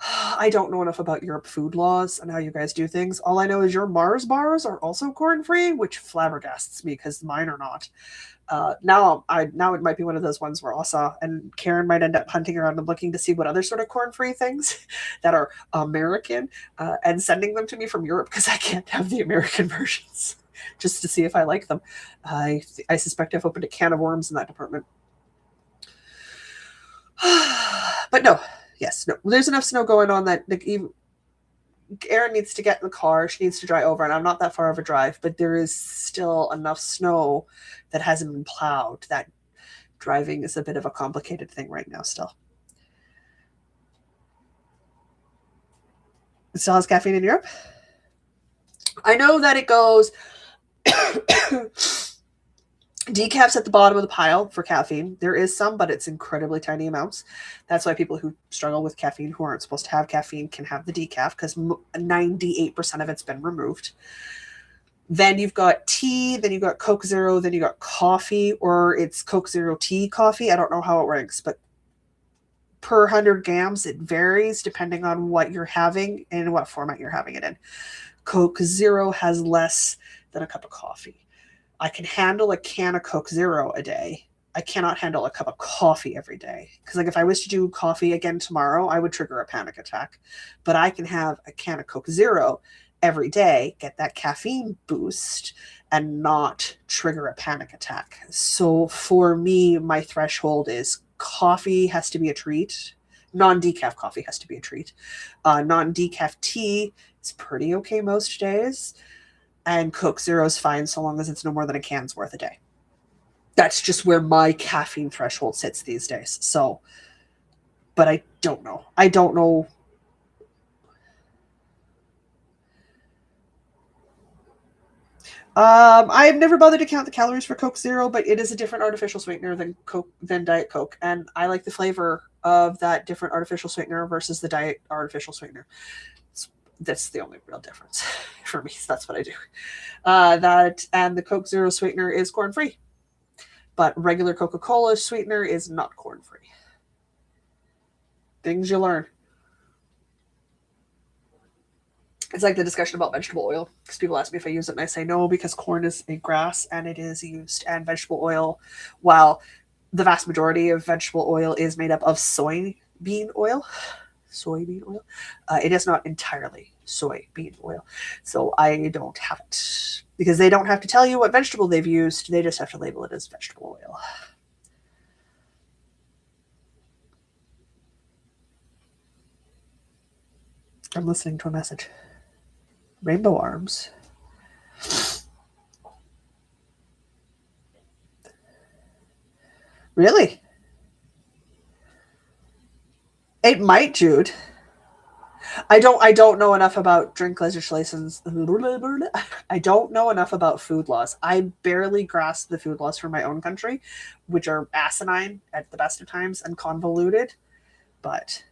I don't know enough about Europe food laws and how you guys do things. All I know is your Mars bars are also corn free, which flabbergasts me because mine are not. Now it might be one of those ones where Asa and Karen might end up hunting around and looking to see what other sort of corn free things that are American and sending them to me from Europe because I can't have the American versions just to see if I like them. I suspect I've opened a can of worms in that department. But no, yes, no. There's enough snow going on that like, even Erin needs to get in the car. She needs to drive over, and I'm not that far of a drive, but there is still enough snow that hasn't been plowed that driving is a bit of a complicated thing right now still. It still has caffeine in Europe? I know that it goes decaf's at the bottom of the pile for caffeine. There is some, but it's incredibly tiny amounts. That's why people who struggle with caffeine, who aren't supposed to have caffeine, can have the decaf because 98% of it's been removed. Then you've got tea, then you've got Coke Zero, then you got coffee, or it's Coke Zero tea coffee. I don't know how it ranks, but per 100 grams, it varies depending on what you're having and what format you're having it in. Coke Zero has less than a cup of coffee. I can handle a can of Coke Zero a day. I cannot handle a cup of coffee every day. Because like if I was to do coffee again tomorrow, I would trigger a panic attack. But I can have a can of Coke Zero every day, get that caffeine boost, and not trigger a panic attack. So for me, my threshold is coffee has to be a treat. Non-decaf coffee has to be a treat. Non-decaf tea is pretty okay most days. And Coke Zero is fine so long as it's no more than a can's worth a day. That's just where my caffeine threshold sits these days. So, but I don't know. I don't know. I've never bothered to count the calories for Coke Zero, but it is a different artificial sweetener than Diet Coke, and I like the flavor of that different artificial sweetener versus the Diet artificial sweetener. That's the only real difference for me. That's what I do. That and the Coke Zero sweetener is corn free, but regular Coca-Cola sweetener is not corn free. Things you learn. It's like the discussion about vegetable oil because people ask me if I use it and I say no because corn is a grass and it is used, and vegetable oil, while the vast majority of vegetable oil is made up of soybean oil, it is not entirely soybean oil. So I don't have it because they don't have to tell you what vegetable they've used. They just have to label it as vegetable oil. I'm listening to a message. Rainbow arms. Really? It might, Jude. I don't know enough about drink legislations. I don't know enough about food laws. I barely grasp the food laws for my own country, which are asinine at the best of times and convoluted. But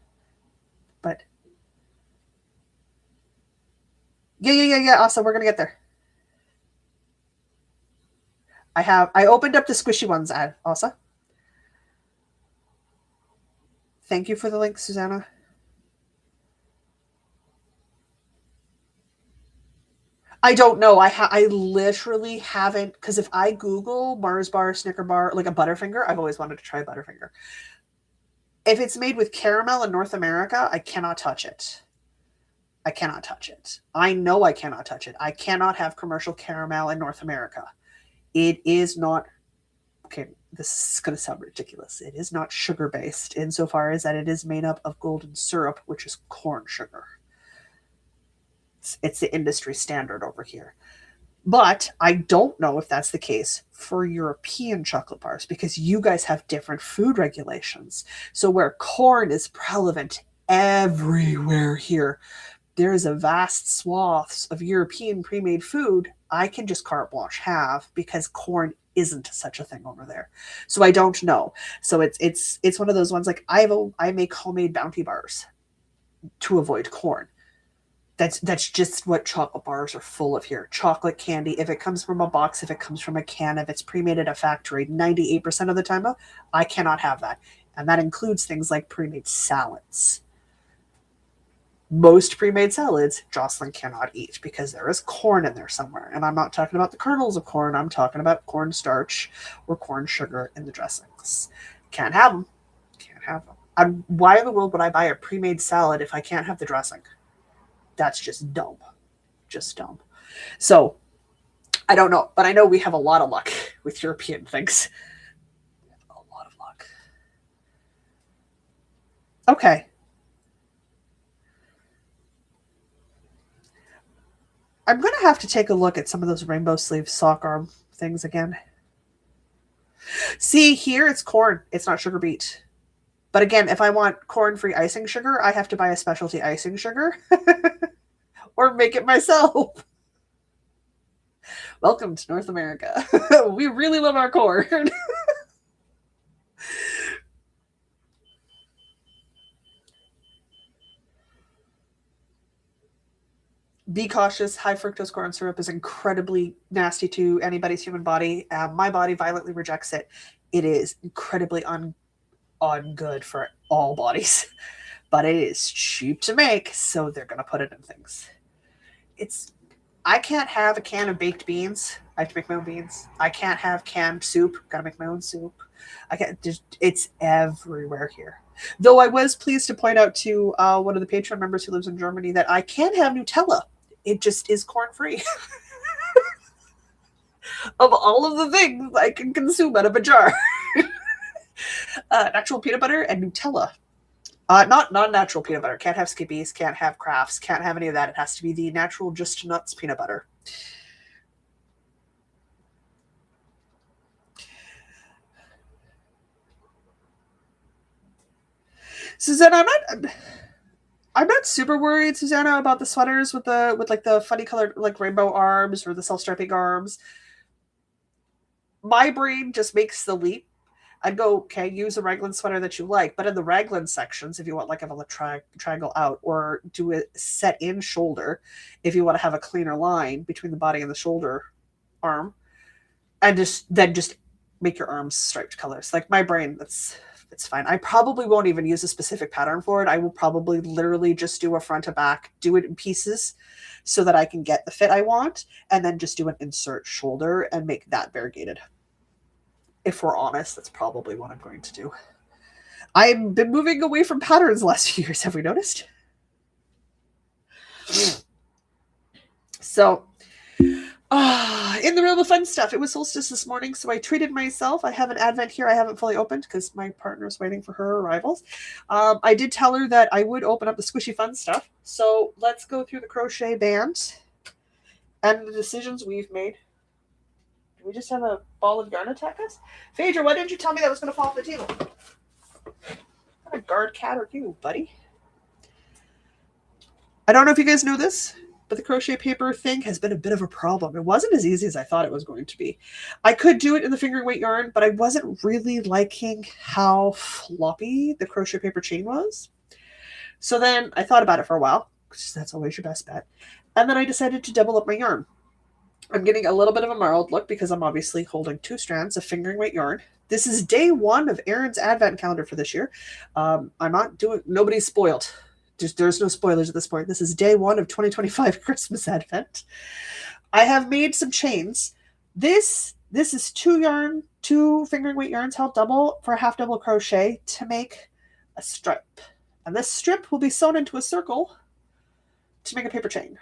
yeah. Also, we're gonna get there. I opened up the squishy ones ad, Asa. Thank you for the link, Susanna. I don't know. I literally haven't, because if I Google Mars bar, Snicker bar, like a Butterfinger, I've always wanted to try Butterfinger. If it's made with caramel in North America, I cannot touch it. I cannot touch it. I know I cannot touch it. I cannot have commercial caramel in North America. It is not, okay, this is going to sound ridiculous. It is not sugar based insofar as that it is made up of golden syrup, which is corn sugar. It's the industry standard over here. But I don't know if that's the case for European chocolate bars because you guys have different food regulations. So where corn is prevalent everywhere here, there is a vast swaths of European pre-made food I can just carte blanche have because corn isn't such a thing over there. So I don't know. So it's one of those ones like I make homemade Bounty bars to avoid corn. That's just what chocolate bars are full of here. Chocolate candy, if it comes from a box, if it comes from a can, if it's pre-made at a factory, 98% of the time, I cannot have that. And that includes things like pre-made salads. Most pre-made salads Jocelyn cannot eat because there is corn in there somewhere. And I'm not talking about the kernels of corn. I'm talking about cornstarch or corn sugar in the dressings. Can't have them. Can't have them. Why in the world would I buy a pre-made salad if I can't have the dressing? That's just dumb. Just dumb. So I don't know, but I know we have a lot of luck with European things. A lot of luck. Okay. I'm going to have to take a look at some of those rainbow sleeve sock arm things again. See, here it's corn. It's not sugar beet. But again, if I want corn-free icing sugar, I have to buy a specialty icing sugar or make it myself. Welcome to North America. We really love our corn. Be cautious. High fructose corn syrup is incredibly nasty to anybody's human body. My body violently rejects it. It is incredibly ungood for all bodies, but it is cheap to make, so they're going to put it in things. I can't have a can of baked beans. I have to make my own beans. I can't have canned soup. Got to make my own soup. It's everywhere here. Though I was pleased to point out to one of the Patreon members who lives in Germany that I can have Nutella. It just is corn-free. Of all of the things I can consume out of a jar. Natural peanut butter and Nutella. Not non-natural peanut butter. Can't have Skippies, can't have Crafts, can't have any of that. It has to be the natural Just Nuts peanut butter. Susanna, I'm not super worried, Susanna, about the sweaters with like the funny colored like rainbow arms or the self-striping arms. My brain just makes the leap. I'd go, okay, use a raglan sweater that you like, but in the raglan sections, if you want like a triangle out, or do a set in shoulder, if you want to have a cleaner line between the body and the shoulder arm, and just make your arms striped colors. Like my brain, it's fine. I probably won't even use a specific pattern for it. I will probably literally just do a front to back, do it in pieces so that I can get the fit I want, and then just do an insert shoulder and make that variegated. If we're honest, that's probably what I'm going to do. I've been moving away from patterns the last few years. Have we noticed? So, in the realm of fun stuff, it was Solstice this morning, so I treated myself. I have an Advent here I haven't fully opened because my partner's waiting for her arrivals. I did tell her that I would open up the squishy fun stuff. So let's go through the crochet band and the decisions we've made. Do we just have a ball of yarn attack us? Phaedra, why didn't you tell me that was going to fall off the table? What kind of guard cat are you, buddy? I don't know if you guys know this, but the crochet paper thing has been a bit of a problem. It wasn't as easy as I thought it was going to be. I could do it in the fingering weight yarn, but I wasn't really liking how floppy the crochet paper chain was. So then I thought about it for a while, because that's always your best bet. And then I decided to double up my yarn. I'm getting a little bit of a marled look because I'm obviously holding 2 strands of fingering weight yarn. This is day 1 of Erin's Advent calendar for this year. I'm not doing, nobody's spoiled. There's no spoilers at this point. This is day 1 of 2025 Christmas Advent. I have made some chains. This is 2 fingering weight yarns held double for a half double crochet to make a strip. And this strip will be sewn into a circle to make a paper chain.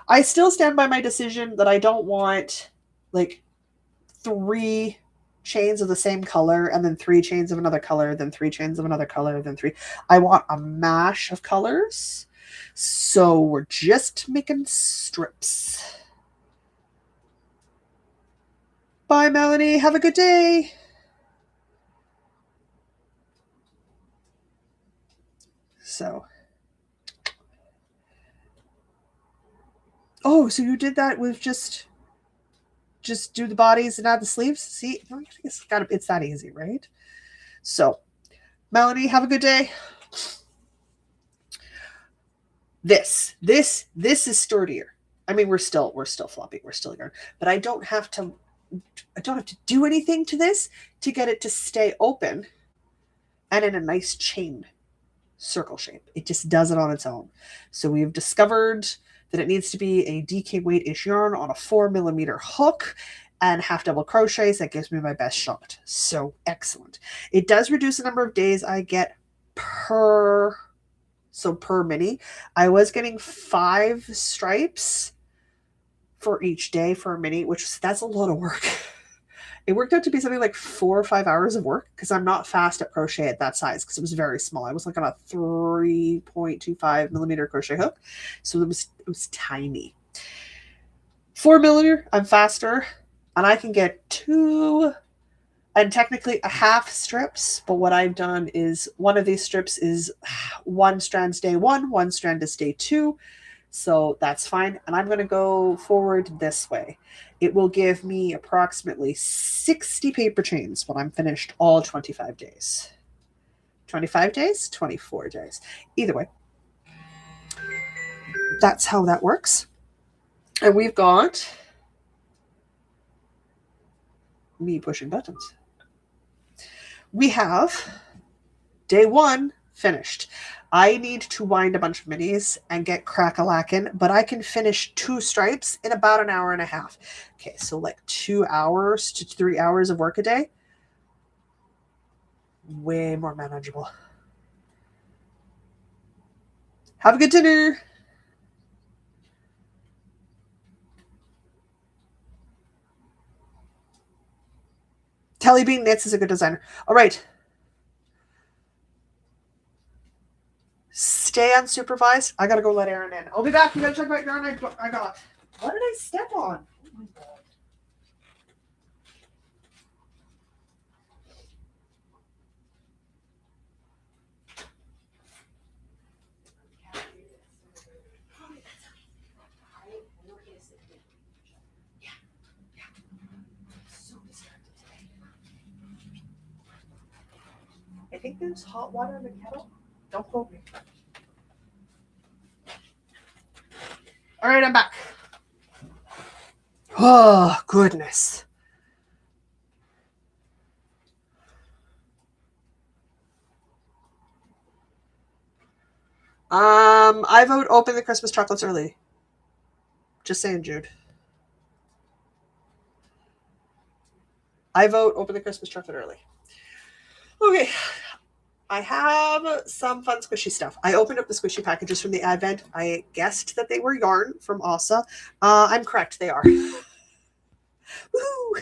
I still stand by my decision that I don't want like 3 chains of the same color and then 3 chains of another color, then 3 chains of another color, then 3. I want a mash of colors. So we're just making strips. Bye, Melanie. Have a good day. So. Oh, so you did that with just do the bodies and add the sleeves? See, it's that easy, right? So, Melanie, have a good day. This is sturdier. I mean, we're still floppy, we're still yarn, but I don't have to do anything to this to get it to stay open and in a nice chain. circle shape. It just does it on its own. So we've discovered that it needs to be a DK weight-ish yarn on a 4mm hook and half double crochets. That gives me my best shot. So excellent. It does reduce the number of days I get per mini. I was getting 5 stripes for each day for a mini, that's a lot of work. It worked out to be something like 4 or 5 hours of work because I'm not fast at crochet at that size because it was very small. I was like on a 3.25mm crochet hook. So it was tiny. 4mm, I'm faster, and I can get 2 and technically a half strips, but what I've done is one of these strips is 1 strand's day 1, 1 strand is day 2. So that's fine. And I'm going to go forward this way. It will give me approximately 60 paper chains when I'm finished all 25 days. 25 days? 24 days. Either way. That's how that works. And we've got me pushing buttons. We have day 1 finished. I need to wind a bunch of minis and get crack-a-lackin', but I can finish 2 stripes in about an hour and a half. Okay, so like 2 hours to 3 hours of work a day. Way more manageable. Have a good dinner. Telly Bean Knits is a good designer. All right. Stay unsupervised. I gotta go let Erin in. I'll be back. You gotta check out yarn I got. What did I step on? Oh my God. I think there's hot water in the kettle. Don't quote me. All right, I'm back. Oh, goodness. I vote open the Christmas chocolates early. Just saying, Jude. I vote open the Christmas chocolate early. Okay. I have some fun squishy stuff. I opened up the squishy packages from the Advent. I guessed that they were yarn from Asa. I'm correct. They are. Woo!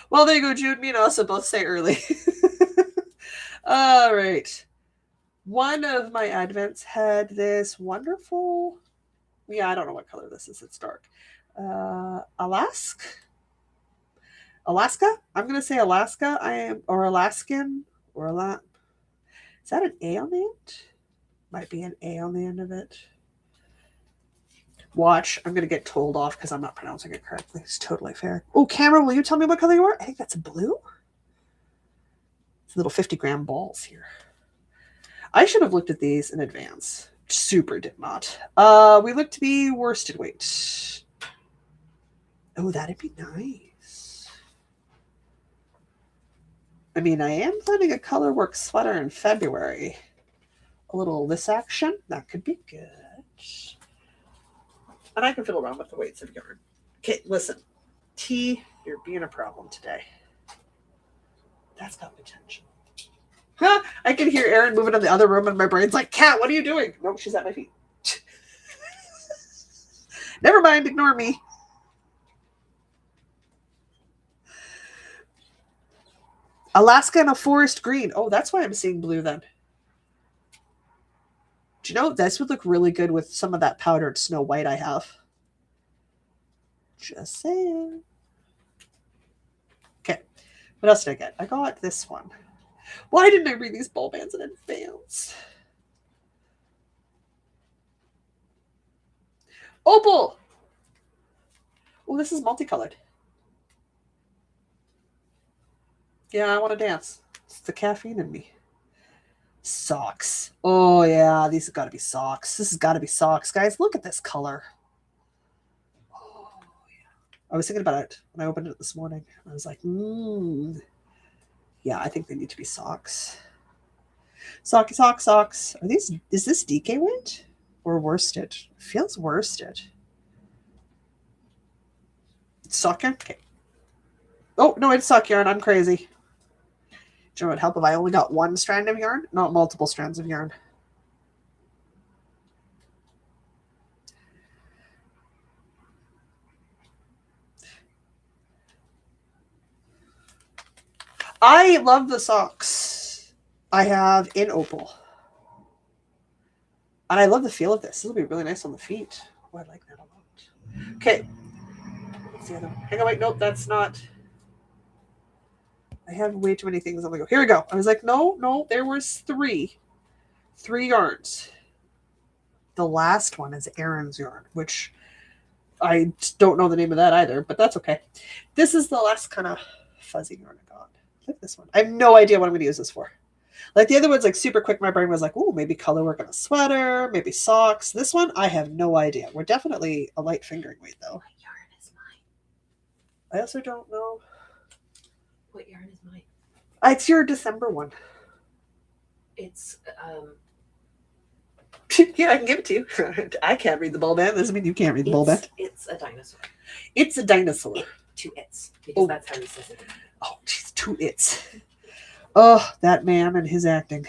Well, there you go, Jude. Me and Asa both stay early. All right. One of my Advents had this wonderful, I don't know what color this is. It's dark. Alaska? I'm going to say Alaska. Or Alaskan. Is that an A on the end? Might be an A on the end of it. Watch. I'm going to get told off because I'm not pronouncing it correctly. It's totally fair. Oh, Cameron, will you tell me what color you are? I think that's blue. It's little 50-gram balls here. I should have looked at these in advance. Super did not. We look to be worsted weight. Oh, that'd be nice. I mean, I am planning a colorwork sweater in February. A little this action. That could be good. And I can fiddle around with the weights of yarn. Okay, listen. T, you're being a problem today. That's got potential. Huh? I can hear Erin moving in the other room, and my brain's like, Cat, what are you doing? Nope, she's at my feet. Never mind, ignore me. Alaska and a forest green. Oh, that's why I'm seeing blue then. Do you know, this would look really good with some of that powdered snow white I have. Just saying. Okay, what else did I get? I got this one. Why didn't I read these ball bands in advance? Opal! Oh, this is multicolored. Yeah, I want to dance. It's the caffeine in me. Socks. Oh, yeah, these have got to be socks. This has got to be socks. Guys, look at this color. Oh, yeah. I was thinking about it when I opened it this morning. I was like, Yeah, I think they need to be socks. Socks. Are these? Is this DK weight or worsted? Feels worsted. Sock yarn. Okay. Oh no, it's sock yarn. I'm crazy. Do you know what would help if I only got one strand of yarn, not multiple strands of yarn? I love the socks I have in opal. And I love the feel of this. This will be really nice on the feet. Oh, I like that a lot. Okay. What's the other one? Hang on, wait. Nope, that's not. I have way too many things on the go. Here we go. I was like, no, there was three yarns. The last one is Aaron's yarn, which I don't know the name of that either, but that's okay. This is the last kind of fuzzy yarn I got. Look at this one. I have no idea what I'm going to use this for. Like the other one's like super quick. My brain was like, oh, maybe color work on a sweater, maybe socks. This one, I have no idea. We're definitely a light fingering weight though. What yarn is mine? I also don't know. What yarn is mine? It's your December one. It's yeah, I can give it to you. I can't read the ball band. Doesn't mean you can't read the ball band. It's a dinosaur. It's a dinosaur. Two its, because that's how he says it. Oh, geez, two its. Oh, that man and his acting.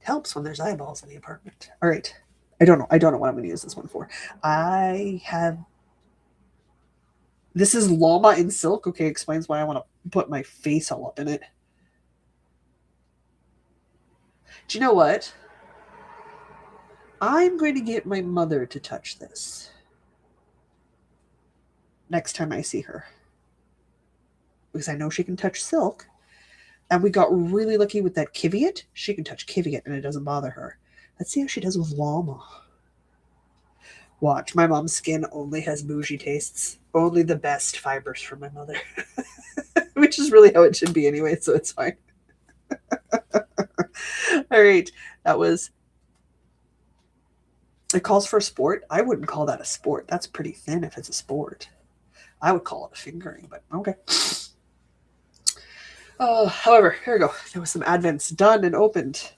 Helps when there's eyeballs in the apartment. All right. I don't know what I'm going to use this one for. This is llama in silk. Okay, explains why I want to put my face all up in it. Do you know what? I'm going to get my mother to touch this next time I see her. Because I know she can touch silk. And we got really lucky with that Kiviot. She can touch Kiviot and it doesn't bother her. Let's see how she does with llama. Watch, my mom's skin only has bougie tastes. Only the best fibers for my mother. Which is really how it should be anyway, so it's fine. All right, that was... It calls for a sport. I wouldn't call that a sport. That's pretty thin if it's a sport. I would call it a fingering, but okay. However, here we go. There was some advents done and opened.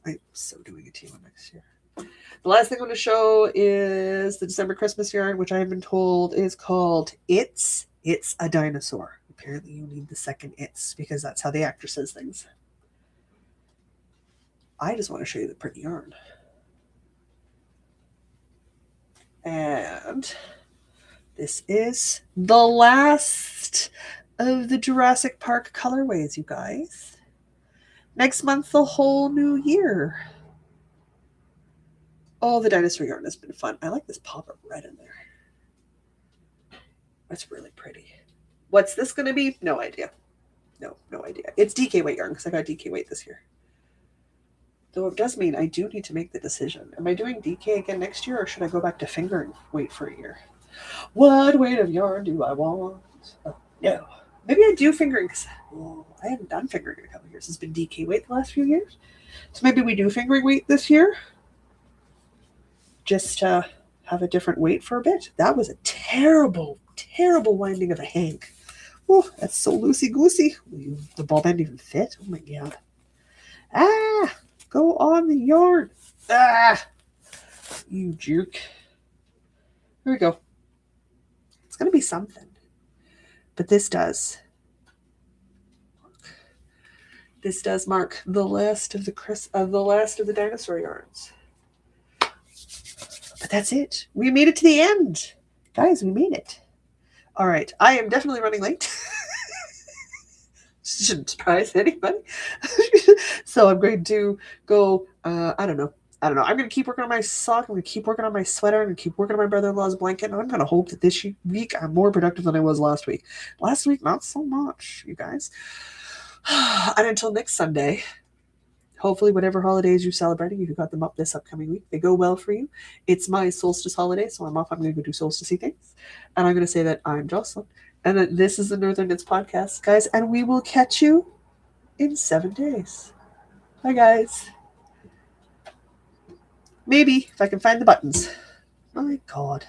I'm so doing a T1 next year. The last thing I'm going to show is the December Christmas yarn, which I have been told is called It's a Dinosaur. Apparently you need the second It's because that's how the actor says things. I just want to show you the pretty yarn. And this is the last of the Jurassic Park colorways, you guys. Next month, the whole new year. Oh, the dinosaur yarn has been fun. I like this pop of red in there. That's really pretty. What's this going to be? No idea. No idea. It's DK weight yarn because I got DK weight this year. Though it does mean I do need to make the decision. Am I doing DK again next year or should I go back to fingering weight for a year? What weight of yarn do I want? Oh, no. Maybe I do fingering because I haven't done fingering in a couple of years. It's been DK weight the last few years. So maybe we do fingering weight this year. Just have a different weight for a bit. That was a terrible, terrible winding of a hank. Oh, that's so loosey-goosey. The ball band even fit? Oh my god. Ah! Go on the yarn. Ah! You jerk. Here we go. It's going to be something. But this does. This does mark the last of the dinosaur yarns. But that's it. We made it to the end. Guys, we made it. All right. I am definitely running late. Shouldn't surprise anybody. So I'm going to go, I don't know. I'm going to keep working on my sock. I'm going to keep working on my sweater. I'm going to keep working on my brother-in-law's blanket. And I'm going to hope that this week I'm more productive than I was last week. Last week, not so much, you guys. And until next Sunday, hopefully whatever holidays you're celebrating, if you got them up this upcoming week, they go well for you. It's my solstice holiday, so I'm off. I'm going to go do solstice things. And I'm going to say that I'm Jocelyn. And that this is the Northern Knits Podcast, guys. And we will catch you in 7 days. Bye, guys. Maybe, if I can find the buttons. My God.